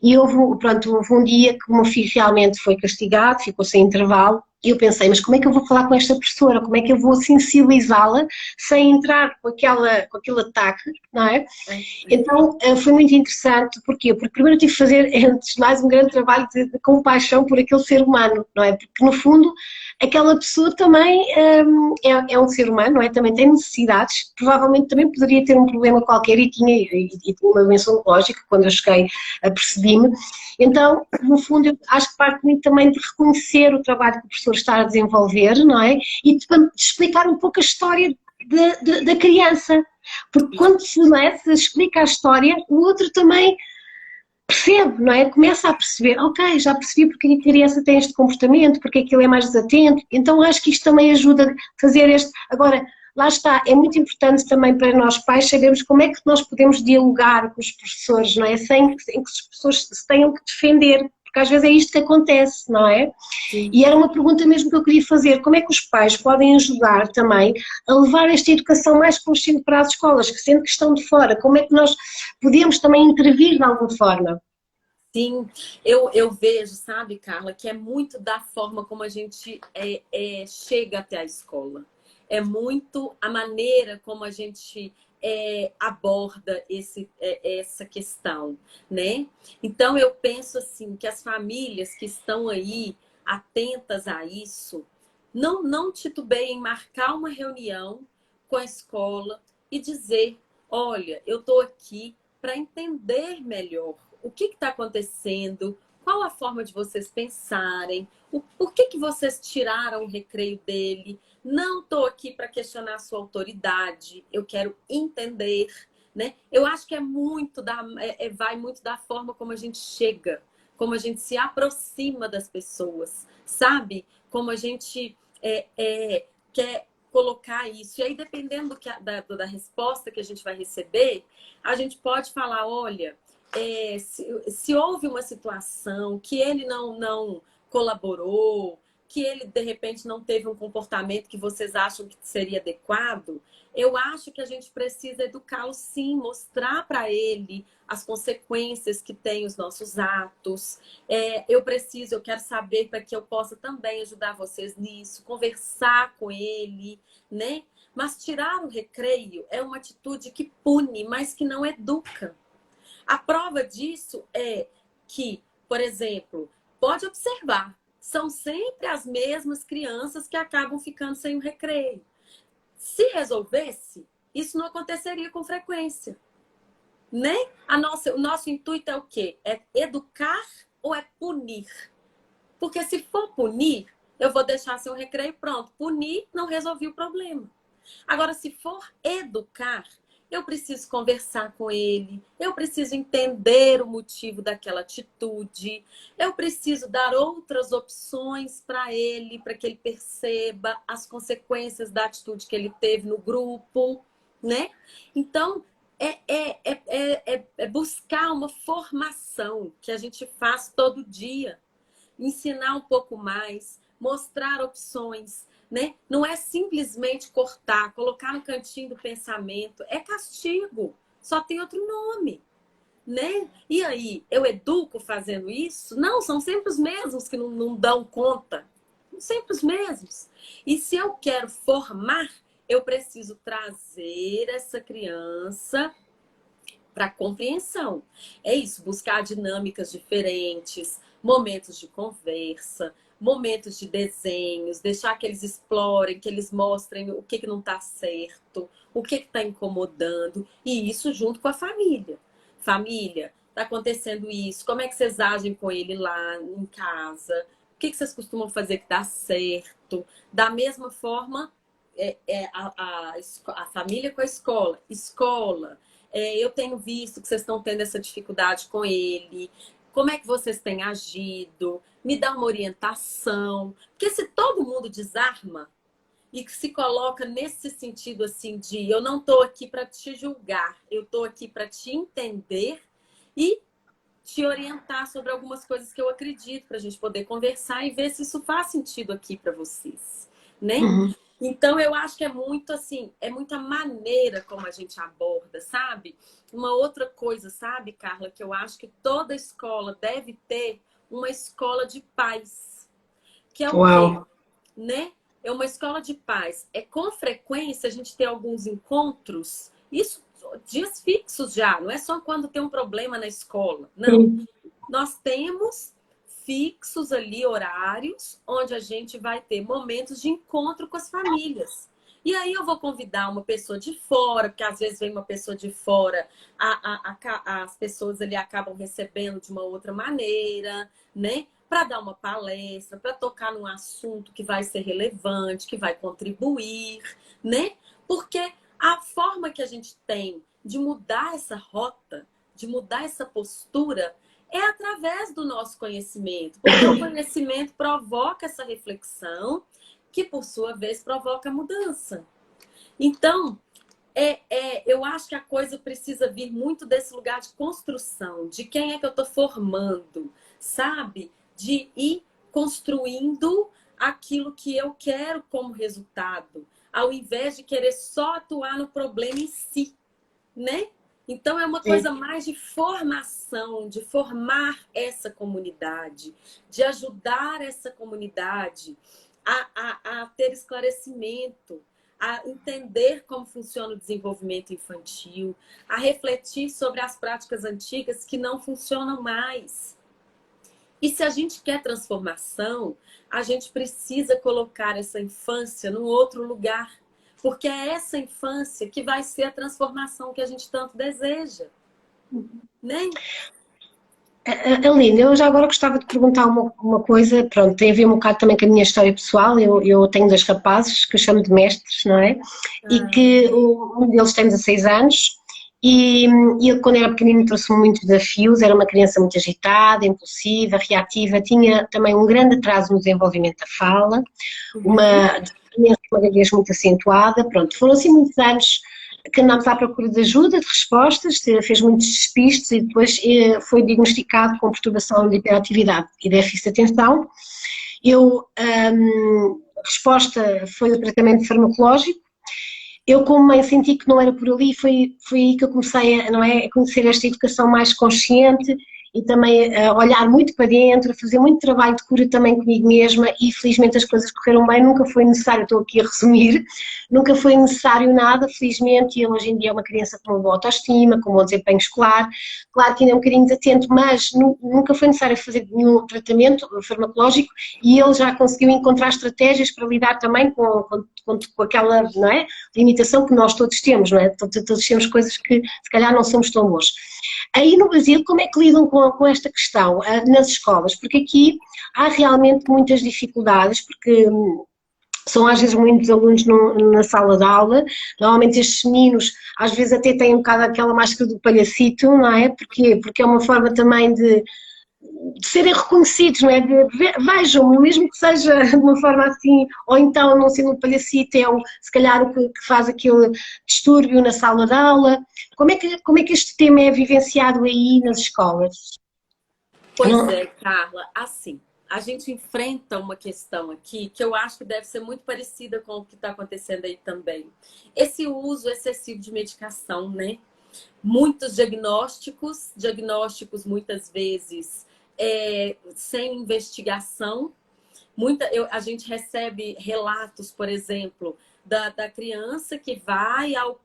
E houve um dia que o meu filho realmente foi castigado, ficou sem intervalo, e eu pensei, mas como é que eu vou falar com esta professora? Como é que eu vou sensibilizá-la sem entrar com aquele ataque, não é? Então foi muito interessante, porquê? Porque primeiro eu tive que fazer, antes de mais, um grande trabalho de compaixão por aquele ser humano, não é? Porque no fundo aquela pessoa também é um ser humano, não é? Também tem necessidades, provavelmente também poderia ter um problema qualquer e tinha uma doença oncológica, quando eu cheguei apercebi-me. Então, no fundo, eu acho que parte muito também de reconhecer o trabalho que o professor está a desenvolver, não é? E de explicar um pouco a história da criança. Porque quando se explica a história, o outro também percebe, não é? Começa a perceber, ok, já percebi porque a criança tem este comportamento, porque aquilo é mais desatento. Então acho que isto também ajuda a fazer este... Agora, lá está, é muito importante também para nós pais sabermos como é que nós podemos dialogar com os professores, não é? Sem que os professores se tenham que defender, porque às vezes é isto que acontece, não é? Sim. E era uma pergunta mesmo que eu queria fazer, como é que os pais podem ajudar também a levar esta educação mais consciente para as escolas, que sendo que estão de fora, como é que nós podemos também intervir de alguma forma? Sim, eu vejo, sabe, Carla, que é muito da forma como a gente chega até a escola. é muito a maneira como a gente aborda essa questão, né? Então, eu penso assim, que as famílias que estão aí atentas a isso, não titubeiem em marcar uma reunião com a escola e dizer, olha, eu estou aqui para entender melhor o que está acontecendo, qual a forma de vocês pensarem, por que vocês tiraram o recreio dele. Não estou aqui para questionar a sua autoridade, eu quero entender, né? Eu acho que vai muito da forma como a gente chega, como a gente se aproxima das pessoas, sabe? Como a gente quer colocar isso. E aí, dependendo da resposta que a gente vai receber, a gente pode falar, olha, se houve uma situação que ele não colaborou, que ele, de repente, não teve um comportamento que vocês acham que seria adequado, eu acho que a gente precisa educá-lo sim, mostrar para ele as consequências que têm os nossos atos. Eu quero saber para que eu possa também ajudar vocês nisso, conversar com ele, né? Mas tirar o recreio é uma atitude que pune, mas que não educa. A prova disso é que, por exemplo, pode observar, são sempre as mesmas crianças que acabam ficando sem o recreio. Se resolvesse, isso não aconteceria com frequência, né? O nosso intuito é o quê? É educar ou é punir? Porque se for punir, eu vou deixar sem o recreio pronto. Punir, não resolvi o problema. Agora, se for educar, eu preciso conversar com ele, eu preciso entender o motivo daquela atitude, eu preciso dar outras opções para que ele perceba as consequências da atitude que ele teve no grupo, né? Então, é buscar uma formação que a gente faz todo dia, ensinar um pouco mais, mostrar opções, né? Não é simplesmente cortar, colocar no cantinho do pensamento. É castigo, só tem outro nome, né? E aí, eu educo fazendo isso? Não, são sempre os mesmos que não dão conta. São sempre os mesmos. E se eu quero formar, eu preciso trazer essa criança para compreensão. É isso, buscar dinâmicas diferentes, momentos de conversa, momentos de desenhos, deixar que eles explorem, que eles mostrem o que não está certo, o que está incomodando, e isso junto com a família. Família, está acontecendo isso, como é que vocês agem com ele lá em casa? O que vocês costumam fazer que dá certo? Da mesma forma, a família com a escola. Escola, eu tenho visto que vocês estão tendo essa dificuldade com ele. Como é que vocês têm agido? Me dá uma orientação. Porque se todo mundo desarma e se coloca nesse sentido assim de eu não estou aqui para te julgar, eu estou aqui para te entender e te orientar sobre algumas coisas que eu acredito para a gente poder conversar e ver se isso faz sentido aqui para vocês, né? Uhum. Então, eu acho que é muito assim, é muita maneira como a gente aborda, sabe? Uma outra coisa, sabe, Carla, que eu acho que toda escola deve ter uma escola de paz, que é o quê? Uau! Né? É uma escola de paz. Com frequência a gente tem alguns encontros, isso dias fixos já, não é só quando tem um problema na escola, não. Sim. Nós temos fixos ali, horários, onde a gente vai ter momentos de encontro com as famílias. E aí eu vou convidar uma pessoa de fora, porque às vezes vem uma pessoa de fora, as pessoas ali acabam recebendo de uma outra maneira, né? Para dar uma palestra, para tocar num assunto que vai ser relevante, que vai contribuir, né? Porque a forma que a gente tem de mudar essa rota, de mudar essa postura, é através do nosso conhecimento, porque o conhecimento provoca essa reflexão, que por sua vez provoca mudança. Então, eu acho que a coisa precisa vir muito desse lugar de construção, de quem é que eu estou formando, sabe? De ir construindo aquilo que eu quero como resultado, ao invés de querer só atuar no problema em si, né? Então, é uma coisa mais de formação, de formar essa comunidade, de ajudar essa comunidade a ter esclarecimento, a entender como funciona o desenvolvimento infantil, a refletir sobre as práticas antigas que não funcionam mais. E se a gente quer transformação, a gente precisa colocar essa infância num outro lugar, porque é essa infância que vai ser a transformação que a gente tanto deseja, né? Aline, eu já agora gostava de perguntar uma coisa, pronto, tem a ver um bocado também com a minha história pessoal. Eu tenho dois rapazes que eu chamo de mestres, não é? E Ah, que um deles tem 16 anos e ele, quando era pequenino, trouxe-me muitos desafios. Era uma criança muito agitada, impulsiva, reativa, tinha também um grande atraso no desenvolvimento da fala, uhum. uma deficiência cada vez muito acentuada. Pronto, foram assim muitos anos que andámos à procura de ajuda, de respostas, fez muitos despistes e depois foi diagnosticado com perturbação de hiperatividade e déficit de atenção. A resposta foi o tratamento farmacológico. Eu, como mãe, senti que não era por ali, foi aí que eu comecei a, não é, a conhecer esta educação mais consciente e também a olhar muito para dentro, a fazer muito trabalho de cura também comigo mesma e felizmente as coisas correram bem, nunca foi necessário, estou aqui a resumir, nunca foi necessário nada, felizmente, e ele hoje em dia é uma criança com uma boa autoestima, com um bom desempenho escolar, claro que ainda é um bocadinho desatento, mas nunca foi necessário fazer nenhum tratamento farmacológico e ele já conseguiu encontrar estratégias para lidar também com aquela, não é, limitação que nós todos temos, não é? Todos temos coisas que se calhar não somos tão bons. Aí no Brasil, como é que lidam com esta questão nas escolas? Porque aqui há realmente muitas dificuldades, porque são às vezes muitos alunos na sala de aula, normalmente estes meninos às vezes até têm um bocado aquela máscara do palhacito, não é? Porquê? Porque é uma forma também de serem reconhecidos, não é? Vejam-me, mesmo que seja de uma forma assim, ou então não sendo um palhacito, é se calhar o que faz aquele distúrbio na sala de aula. Como é que este tema é vivenciado aí nas escolas? Pois Não, é, Carla, assim, a gente enfrenta uma questão aqui que eu acho que deve ser muito parecida com o que está acontecendo aí também. Esse uso excessivo de medicação, né? Muitos diagnósticos muitas vezes sem investigação. A gente recebe relatos, por exemplo, da criança que vai ao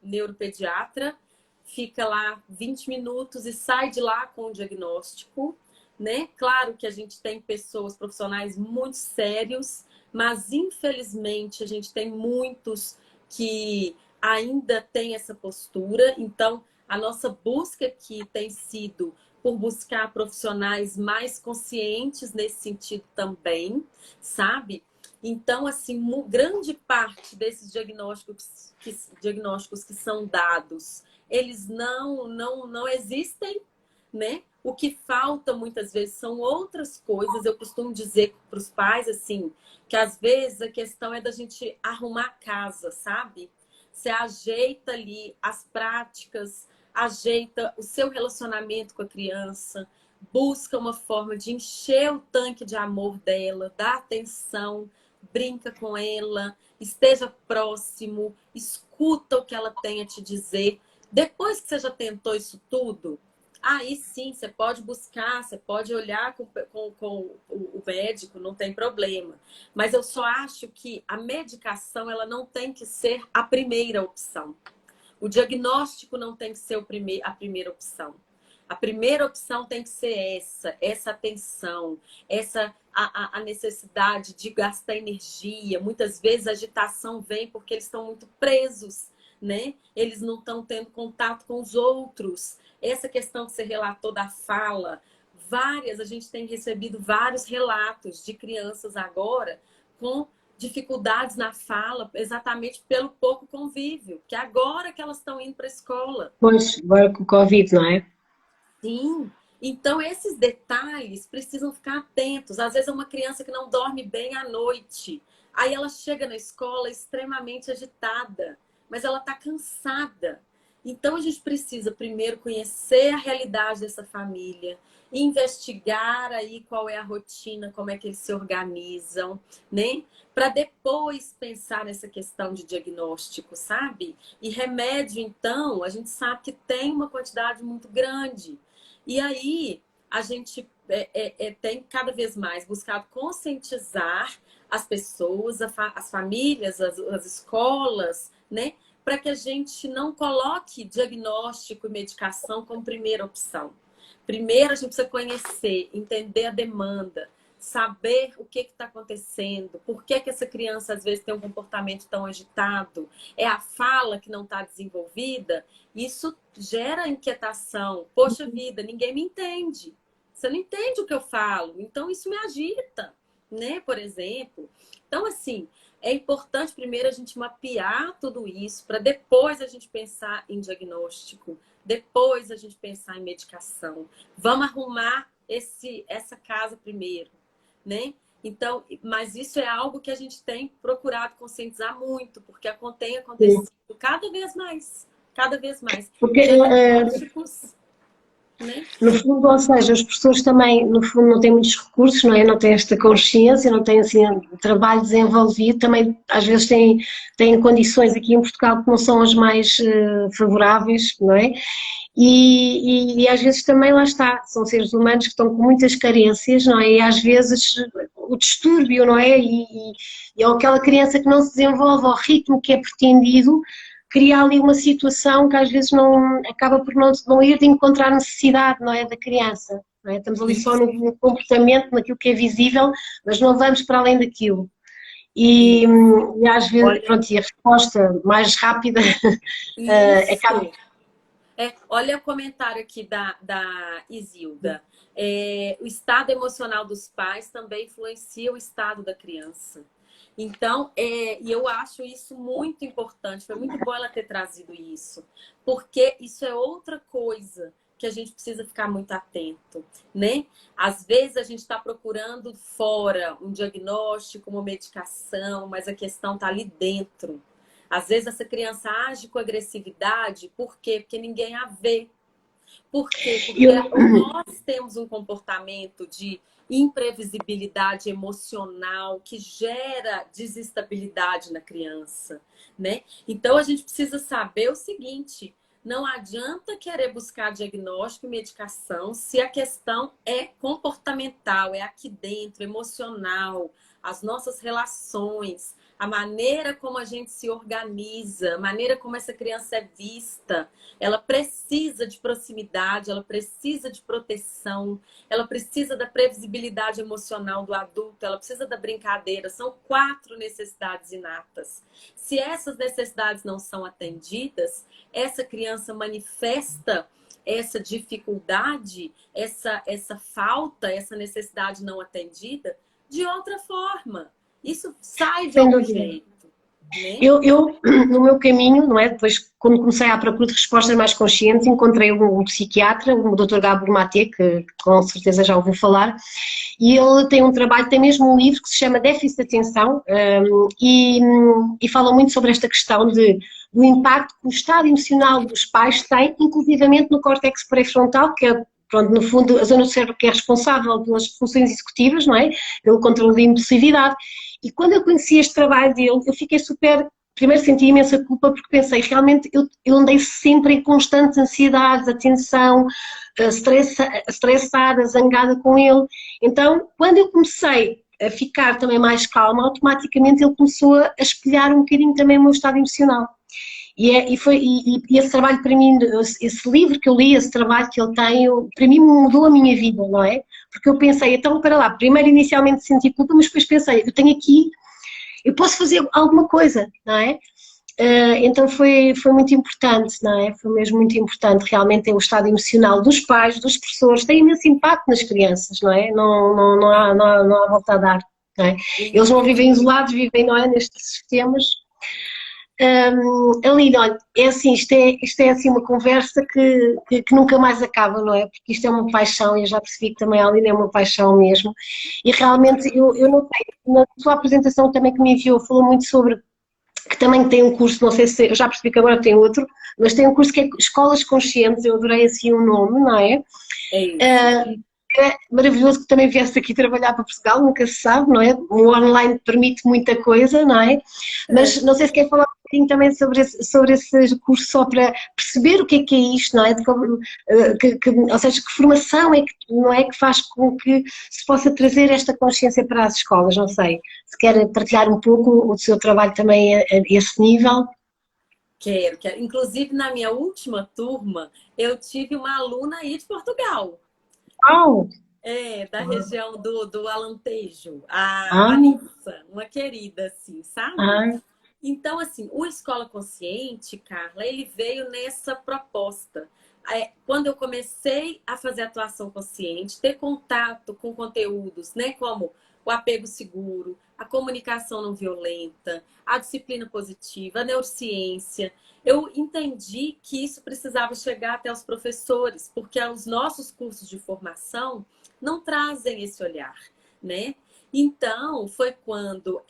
neuropediatra, fica lá 20 minutos e sai de lá com o diagnóstico, né? Claro que a gente tem pessoas, profissionais muito sérios, mas infelizmente a gente tem muitos que ainda têm essa postura. Então, a nossa busca aqui tem sido por buscar profissionais mais conscientes nesse sentido também, sabe? Então, assim, grande parte desses diagnósticos que são dados, eles não existem, né? O que falta muitas vezes são outras coisas. Eu costumo dizer para os pais, assim, que às vezes a questão é da gente arrumar a casa, sabe? Você ajeita ali as práticas, ajeita o seu relacionamento com a criança, busca uma forma de encher o tanque de amor dela, dá atenção, brinca com ela, esteja próximo, escuta o que ela tem a te dizer. Depois que você já tentou isso tudo, aí sim, você pode buscar, você pode olhar com o médico, não tem problema. Mas eu só acho que a medicação ela não tem que ser a primeira opção. O diagnóstico não tem que ser a primeira opção. A primeira opção tem que ser essa atenção, a necessidade de gastar energia. Muitas vezes a agitação vem porque eles estão muito presos, né? Eles não estão tendo contato com os outros. Essa questão que você relatou da fala, a gente tem recebido vários relatos de crianças agora com dificuldades na fala, exatamente pelo pouco convívio, que agora que elas estão indo para a escola. pois, agora com o Covid, não é? Sim. Então, esses detalhes precisam ficar atentos. Às vezes é uma criança que não dorme bem à noite. Aí ela chega na escola extremamente agitada, mas ela está cansada. Então, a gente precisa primeiro conhecer a realidade dessa família, investigar aí qual é a rotina, como é que eles se organizam, né? Para depois pensar nessa questão de diagnóstico, sabe? E remédio, então, a gente sabe que tem uma quantidade muito grande. E aí a gente tem cada vez mais buscado conscientizar as pessoas, as famílias, as escolas, né? Para que a gente não coloque diagnóstico e medicação como primeira opção. Primeiro, a gente precisa conhecer, entender a demanda, saber o que está acontecendo, por que essa criança às vezes tem um comportamento tão agitado, é a fala que não está desenvolvida. Isso gera inquietação. Poxa vida, ninguém me entende. Você não entende o que eu falo, então isso me agita, né? Por exemplo. Então, assim, é importante primeiro a gente mapear tudo isso, para depois a gente pensar em diagnóstico, depois a gente pensar em medicação. Vamos arrumar essa casa primeiro, né? Então, mas isso é algo que a gente tem procurado conscientizar muito, porque tem acontecido cada vez mais, cada vez mais. Porque Diagnósticos, né? no fundo, ou seja, as pessoas também, no fundo, não têm muitos recursos, não é? Não têm esta consciência, não têm assim trabalho desenvolvido, também às vezes têm condições aqui em Portugal que não são as mais favoráveis, não é? E às vezes também lá está, são seres humanos que estão com muitas carências, não é? E às vezes o distúrbio, não é? Ou aquela criança que não se desenvolve ao ritmo que é pretendido, cria ali uma situação que às vezes não acaba por não ir de encontrar necessidade, não é, da criança. Não é? Estamos ali só no comportamento, naquilo que é visível, mas não vamos para além daquilo. E às vezes, pronto, e a resposta mais rápida acaba. Olha o comentário aqui da Isilda. O estado emocional dos pais também influencia o estado da criança. Então, e eu acho isso muito importante. Foi muito bom ela ter trazido isso. Porque isso é outra coisa que a gente precisa ficar muito atento, né? Às vezes a gente está procurando fora um diagnóstico, uma medicação, mas a questão está ali dentro. Às vezes essa criança age com agressividade, por quê? Porque ninguém a vê. Por quê? Porque nós temos um comportamento de imprevisibilidade emocional que gera desestabilidade na criança, né? Então a gente precisa saber o seguinte: não adianta querer buscar diagnóstico e medicação se a questão é comportamental, é aqui dentro, emocional, as nossas relações, a maneira como a gente se organiza, a maneira como essa criança é vista. Ela precisa de proximidade, ela precisa de proteção, ela precisa da previsibilidade emocional do adulto, ela precisa da brincadeira. São 4 necessidades inatas. Se essas necessidades não são atendidas, essa criança manifesta essa dificuldade, essa falta, essa necessidade não atendida de outra forma. Isso sai de algum jeito. Né? Eu, no meu caminho, não é? Depois, quando comecei à procura de respostas mais conscientes, encontrei um psiquiatra, o Dr. Gabor Maté, que com certeza já ouviu falar, e ele tem um trabalho, tem mesmo um livro que se chama Déficit de Atenção, e fala muito sobre esta questão do impacto que o estado emocional dos pais tem, inclusivamente no córtex pré-frontal, que é, pronto, no fundo, a zona do cérebro que é responsável pelas funções executivas, não é? Pelo controle da impulsividade. E quando eu conheci este trabalho dele, eu fiquei super... Primeiro senti imensa culpa porque pensei, realmente eu andei sempre em constantes ansiedades, atenção, estressada, zangada com ele. Então, quando eu comecei a ficar também mais calma, automaticamente ele começou a espelhar um bocadinho também o meu estado emocional. E esse trabalho para mim, esse livro que eu li, esse trabalho que ele tem, para mim mudou a minha vida, não é? Porque eu pensei, então, para lá, primeiro inicialmente senti culpa, mas depois pensei, eu tenho aqui, eu posso fazer alguma coisa, não é? Então foi muito importante, não é? Foi mesmo muito importante, realmente é o estado emocional dos pais, dos professores, tem imenso impacto nas crianças, não é? Não há volta a dar, não é? Eles não vivem isolados, vivem, não é, nestes sistemas. Aline, olha, é assim, isto é assim uma conversa que nunca mais acaba, não é? Porque isto é uma paixão e eu já percebi que também a Aline é uma paixão mesmo. E realmente, eu não sei, na sua apresentação também que me enviou, falou muito sobre que também tem um curso, não sei se, eu já percebi que agora tem outro, mas tem um curso que é Escolas Conscientes, eu adorei assim o nome, não é? É maravilhoso que também viesse aqui trabalhar para Portugal, nunca se sabe, não é? O online permite muita coisa, não é? Mas não sei se quer falar pouquinho também sobre esse curso, só para perceber o que é isto, não é? Ou seja, que formação é que, não é, que faz com que se possa trazer esta consciência para as escolas, não sei. Se quer partilhar um pouco o seu trabalho também a esse nível. Quero, quero. Inclusive, na minha última turma, eu tive uma aluna aí de Portugal. Oh, Da região do Alentejo, a ah, Larissa, uma querida, assim, sabe? ah, Então, assim, o Escola Consciente, Carla, ele veio nessa proposta. Quando eu comecei a fazer atuação consciente, ter contato com conteúdos, né, como o apego seguro, a comunicação não violenta, a disciplina positiva, a neurociência, eu entendi que isso precisava chegar até os professores, porque os nossos cursos de formação não trazem esse olhar, né? Então, foi quando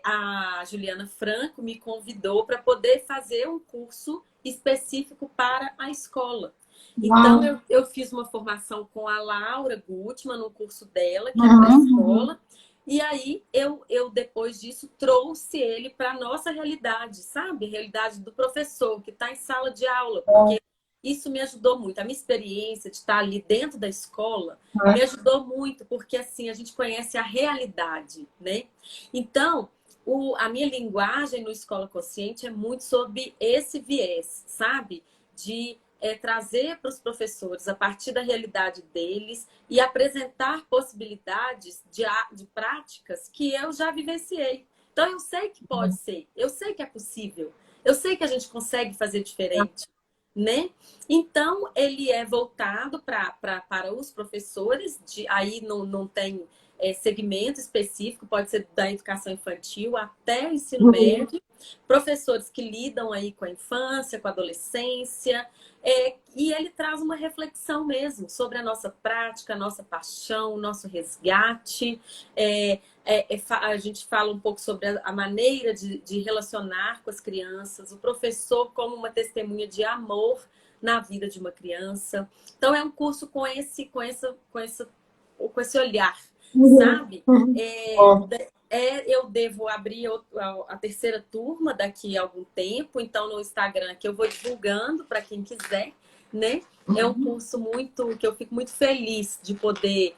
a Juliana Franco me convidou para poder fazer um curso específico para a escola. Então, uau, eu fiz uma formação com a Laura Gutmann, no curso dela, que é para a uhum, escola. E aí, eu, depois disso, trouxe ele para a nossa realidade, sabe? A realidade do professor que está em sala de aula, porque isso me ajudou muito. A minha experiência de estar ali dentro da escola me ajudou muito, porque assim a gente conhece a realidade, né? Então, a minha linguagem no Escola Consciente é muito sobre esse viés, sabe? De trazer para os professores a partir da realidade deles e apresentar possibilidades de práticas que eu já vivenciei. Então, eu sei que pode ser, eu sei que é possível, eu sei que a gente consegue fazer diferente, né? Então, ele é voltado para os professores, aí não tem segmento específico, pode ser da educação infantil até ensino uhum, médio, professores que lidam aí com a infância, com a adolescência, e ele traz uma reflexão mesmo sobre a nossa prática, a nossa paixão, o nosso resgate. A gente fala um pouco sobre a maneira de relacionar com as crianças, o professor como uma testemunha de amor na vida de uma criança. Então, é um curso com esse olhar, uhum, sabe? uhum. Bom, Eu devo abrir a terceira turma daqui a algum tempo, então no Instagram que eu vou divulgando para quem quiser, né? É um curso muito que eu fico muito feliz de poder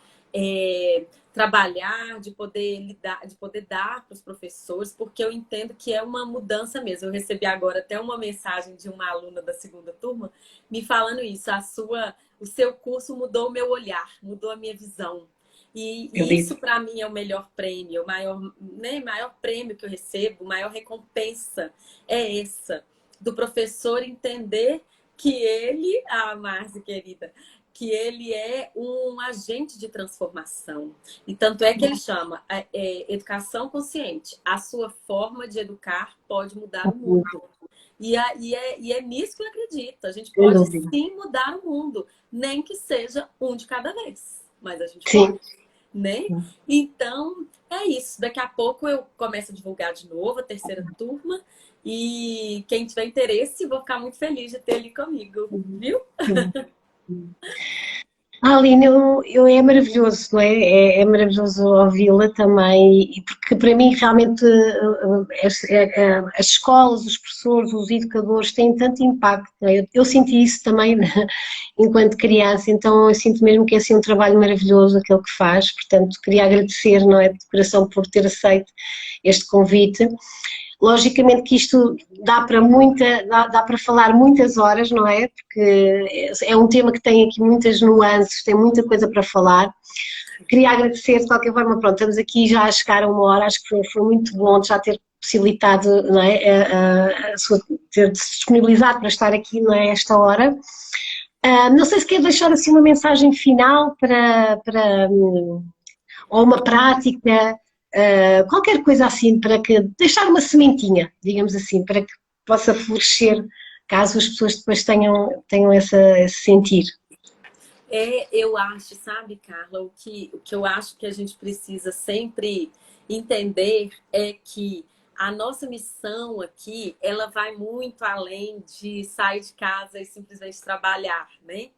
trabalhar, de poder lidar, de poder dar para os professores, porque eu entendo que é uma mudança mesmo. Eu recebi agora até uma mensagem de uma aluna da segunda turma me falando isso, o seu curso mudou o meu olhar, mudou a minha visão. E isso acredito. para mim é o melhor prêmio, o maior, né, maior prêmio que eu recebo, maior recompensa é essa, do professor entender que ele, Márcia querida, que ele é um agente de transformação. E tanto é que ele chama educação consciente. A sua forma de educar pode mudar o mundo. E é nisso que eu acredito. A gente Sem pode dúvida. sim mudar o mundo, nem que seja um de cada vez. Mas a gente pode, Sim. né? Então, é isso. Daqui a pouco eu começo a divulgar de novo a terceira turma. E quem tiver interesse, vou ficar muito feliz de ter ali comigo, viu? Sim. Aline, é maravilhoso, não é? É maravilhoso ouvi-la também, e porque para mim realmente as escolas, os professores, os educadores têm tanto impacto, não é? Eu senti isso também enquanto criança, então eu sinto mesmo que é assim um trabalho maravilhoso aquele que faz, portanto queria agradecer, não é, de coração por ter aceito este convite. Logicamente que isto dá para falar muitas horas, não é? Porque é um tema que tem aqui muitas nuances, tem muita coisa para falar. Queria agradecer de qualquer forma, pronto, estamos aqui já a chegar a uma hora, acho que foi muito bom já ter possibilitado, não é, ter se disponibilizado para estar aqui, não é, a esta hora. Não sei se quer deixar assim uma mensagem final ou uma prática, qualquer coisa assim, para que deixar uma sementinha, digamos assim, para que possa florescer caso as pessoas depois tenham esse sentir. Eu acho, sabe, Carla, o que eu acho que a gente precisa sempre entender é que a nossa missão aqui, ela vai muito além de sair de casa e simplesmente trabalhar, né?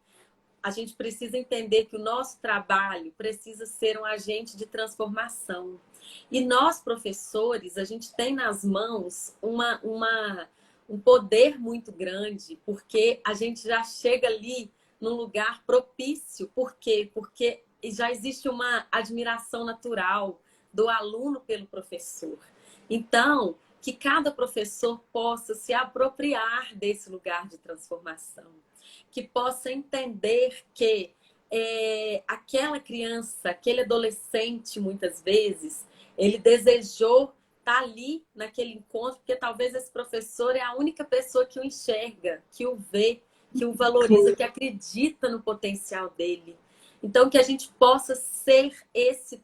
a gente precisa entender que o nosso trabalho precisa ser um agente de transformação. E nós, professores, a gente tem nas mãos um poder muito grande, porque a gente já chega ali num lugar propício. Por quê? Porque já existe uma admiração natural do aluno pelo professor. Então, que cada professor possa se apropriar desse lugar de transformação, que possa entender que aquela criança, aquele adolescente, muitas vezes, ele desejou estar ali naquele encontro, porque talvez esse professor é a única pessoa que o enxerga, que o vê, que o valoriza, que acredita no potencial dele. Então, que a gente possa ser esse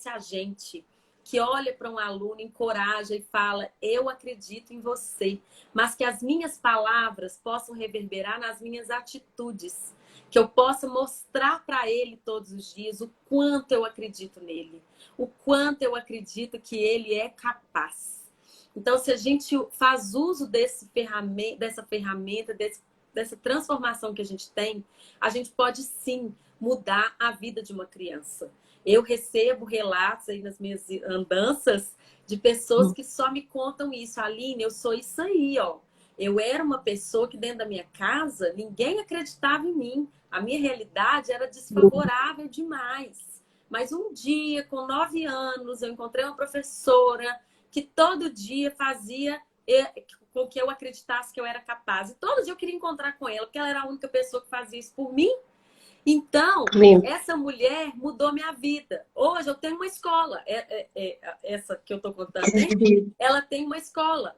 agente que olha para um aluno, encoraja e fala: eu acredito em você, mas que as minhas palavras possam reverberar nas minhas atitudes, que eu possa mostrar para ele todos os dias o quanto eu acredito nele, o quanto eu acredito que ele é capaz. Então, se a gente faz uso dessa ferramenta, dessa transformação que a gente pode sim mudar a vida de uma criança. Eu recebo relatos aí nas minhas andanças de pessoas que só me contam isso. Aline, eu sou isso aí, ó. Eu era uma pessoa que dentro da minha casa ninguém acreditava em mim. A minha realidade era desfavorável demais. Mas um dia, com 9 anos, eu encontrei uma professora que todo dia fazia com que eu acreditasse que eu era capaz. E todo dia eu queria encontrar com ela, porque ela era a única pessoa que fazia isso por mim. Então, essa mulher mudou minha vida. Hoje eu tenho uma escola. Essa que eu estou contando, né? Ela tem uma escola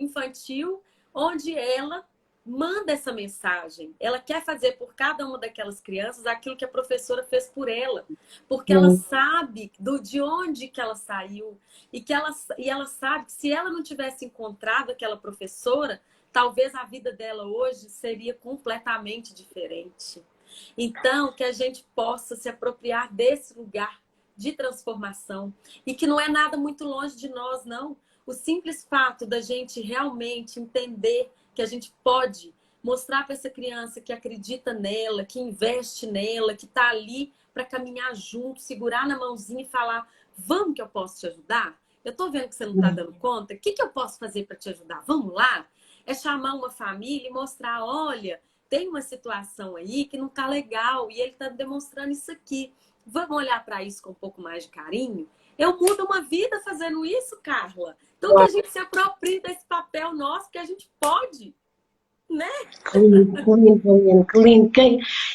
infantil, onde ela manda essa mensagem. Ela quer fazer por cada uma daquelas crianças aquilo que a professora fez por ela. Porque ela sabe de onde que ela saiu. E ela sabe que se ela não tivesse encontrado aquela professora, talvez a vida dela hoje seria completamente diferente. Então, que a gente possa se apropriar desse lugar de transformação e que não é nada muito longe de nós, não. O simples fato da gente realmente entender que a gente pode mostrar para essa criança que acredita nela, que investe nela, que está ali para caminhar junto, segurar na mãozinha e falar: vamos que eu posso te ajudar? Eu estou vendo que você não está dando conta. O que eu posso fazer para te ajudar? Vamos lá? É chamar uma família e mostrar: olha, tem uma situação aí que não tá legal e ele tá demonstrando isso aqui. Vamos olhar para isso com um pouco mais de carinho? Eu mudo uma vida fazendo isso, Carla. Então, que a gente se aproprie desse papel nosso, que a gente pode, né? Que lindo, que lindo.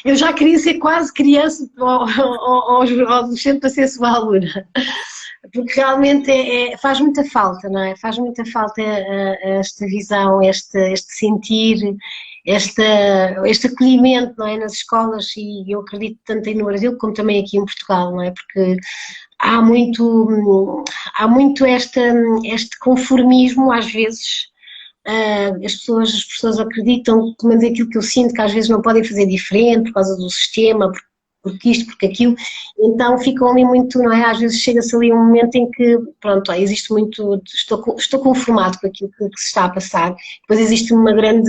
Eu já queria ser quase criança ou adolescente para ser sua aluna. Porque realmente faz muita falta, não é? Faz muita falta esta visão, este sentir, este acolhimento, não é? Nas escolas, e eu acredito tanto aí no Brasil como também aqui em Portugal, não é? Porque há muito este conformismo às vezes. As pessoas acreditam, pelo menos aquilo que eu sinto, que às vezes não podem fazer diferente por causa do sistema, porque isto, porque aquilo, então ficam ali muito, não é? Às vezes chega-se ali um momento em que, pronto, existe muito, estou conformado com aquilo que se está a passar, depois existe uma grande,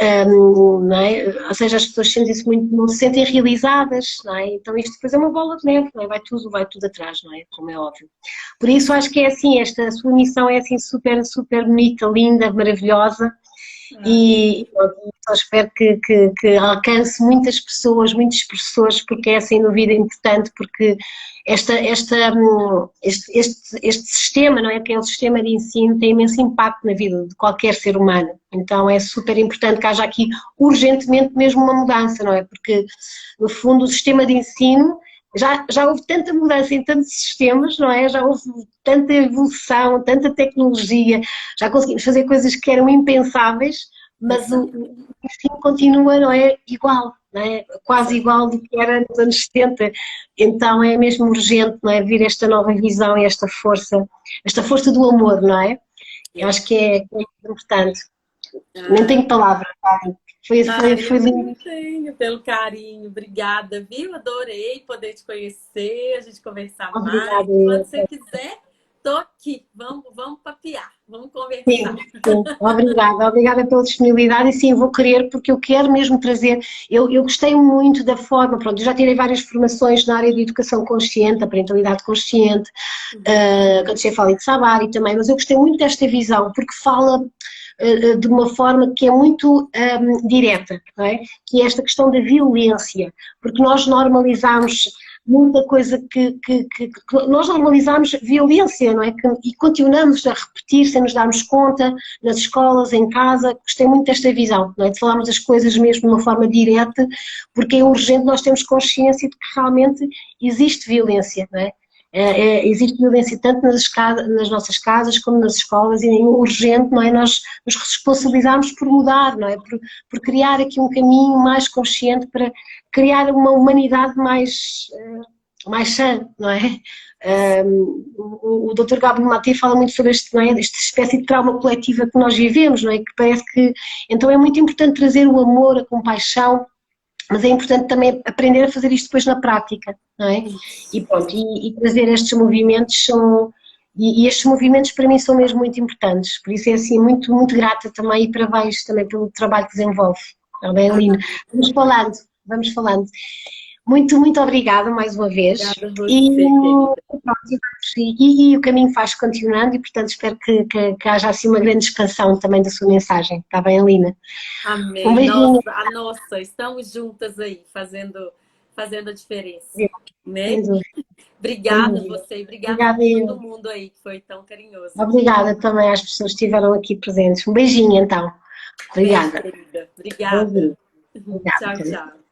não é? Ou seja, as pessoas sentem-se muito, não se sentem realizadas, não é? Então isto depois é uma bola de neve, não é? Vai tudo atrás, não é? Como é óbvio. Por isso acho que é assim, esta sua missão é assim super, super bonita, linda, maravilhosa, e só espero que alcance muitas pessoas, muitos professores, porque é sem dúvida importante, porque este sistema, não é? Que é o sistema de ensino, tem imenso impacto na vida de qualquer ser humano. Então é super importante que haja aqui urgentemente mesmo uma mudança, não é? Porque no fundo o sistema de ensino já houve tanta mudança em tantos sistemas, não é? Já houve tanta evolução, tanta tecnologia, já conseguimos fazer coisas que eram impensáveis, mas o ensino continua, não é? Igual, não é? Quase igual do que era nos anos 70. Então é mesmo urgente, não é? Vir esta nova visão e esta força do amor, não é? Eu acho que é importante. Nem tenho palavras, sabe? Foi lindo. Tenho, pelo carinho. Obrigada, viu? Adorei poder te conhecer, a gente conversar mais. Obrigada. Quando você quiser, tô aqui, vamos papear, vamos Sim, conversar. sim, obrigada pela disponibilidade e sim, vou querer porque eu quero mesmo trazer, eu gostei muito da forma, pronto, eu já tirei várias formações na área de educação consciente, da parentalidade consciente, quando você fala de Sabari também, mas eu gostei muito desta visão porque fala de uma forma que é muito direta, não é? Que é esta questão da violência, porque nós normalizamos muita coisa que nós normalizamos violência, não é? E continuamos a repetir sem nos darmos conta, nas escolas, em casa. Gostei muito desta visão, não é? De falarmos as coisas mesmo de uma forma direta, porque é urgente nós termos consciência de que realmente existe violência, não é? Existe violência tanto nas nossas casas como nas escolas e é urgente, não é? Nós nos responsabilizarmos por mudar, não é? Por criar aqui um caminho mais consciente para criar uma humanidade mais sã, não é? O Dr. Gabriel Maté fala muito sobre não é? Esta espécie de trauma coletiva que nós vivemos, não é? Que parece que... Então é muito importante trazer o amor, a compaixão, mas é importante também aprender a fazer isto depois na prática, não é? E pronto, e trazer estes movimentos são... E estes movimentos para mim são mesmo muito importantes, por isso é assim, muito, muito grata também e parabéns também pelo trabalho que desenvolve. Está bem, Lina? Vamos falando. Muito, muito obrigada mais uma vez. Obrigada a E, você, querida. pronto, e o caminho faz continuando e, portanto, espero que haja assim uma grande expansão também da sua mensagem. Está bem, Alina? Um Amém. beijinho. Nossa, estamos juntas aí, fazendo a diferença, Sem né? dúvida, sem Obrigada a dúvida. você, obrigada a Obrigada todo eu. mundo aí que foi tão carinhoso aqui. Obrigada também às pessoas que estiveram aqui presentes. Um beijinho, então. Beijo, Obrigada. querida. Obrigada. Beijinho. Obrigada. Tchau, tchau.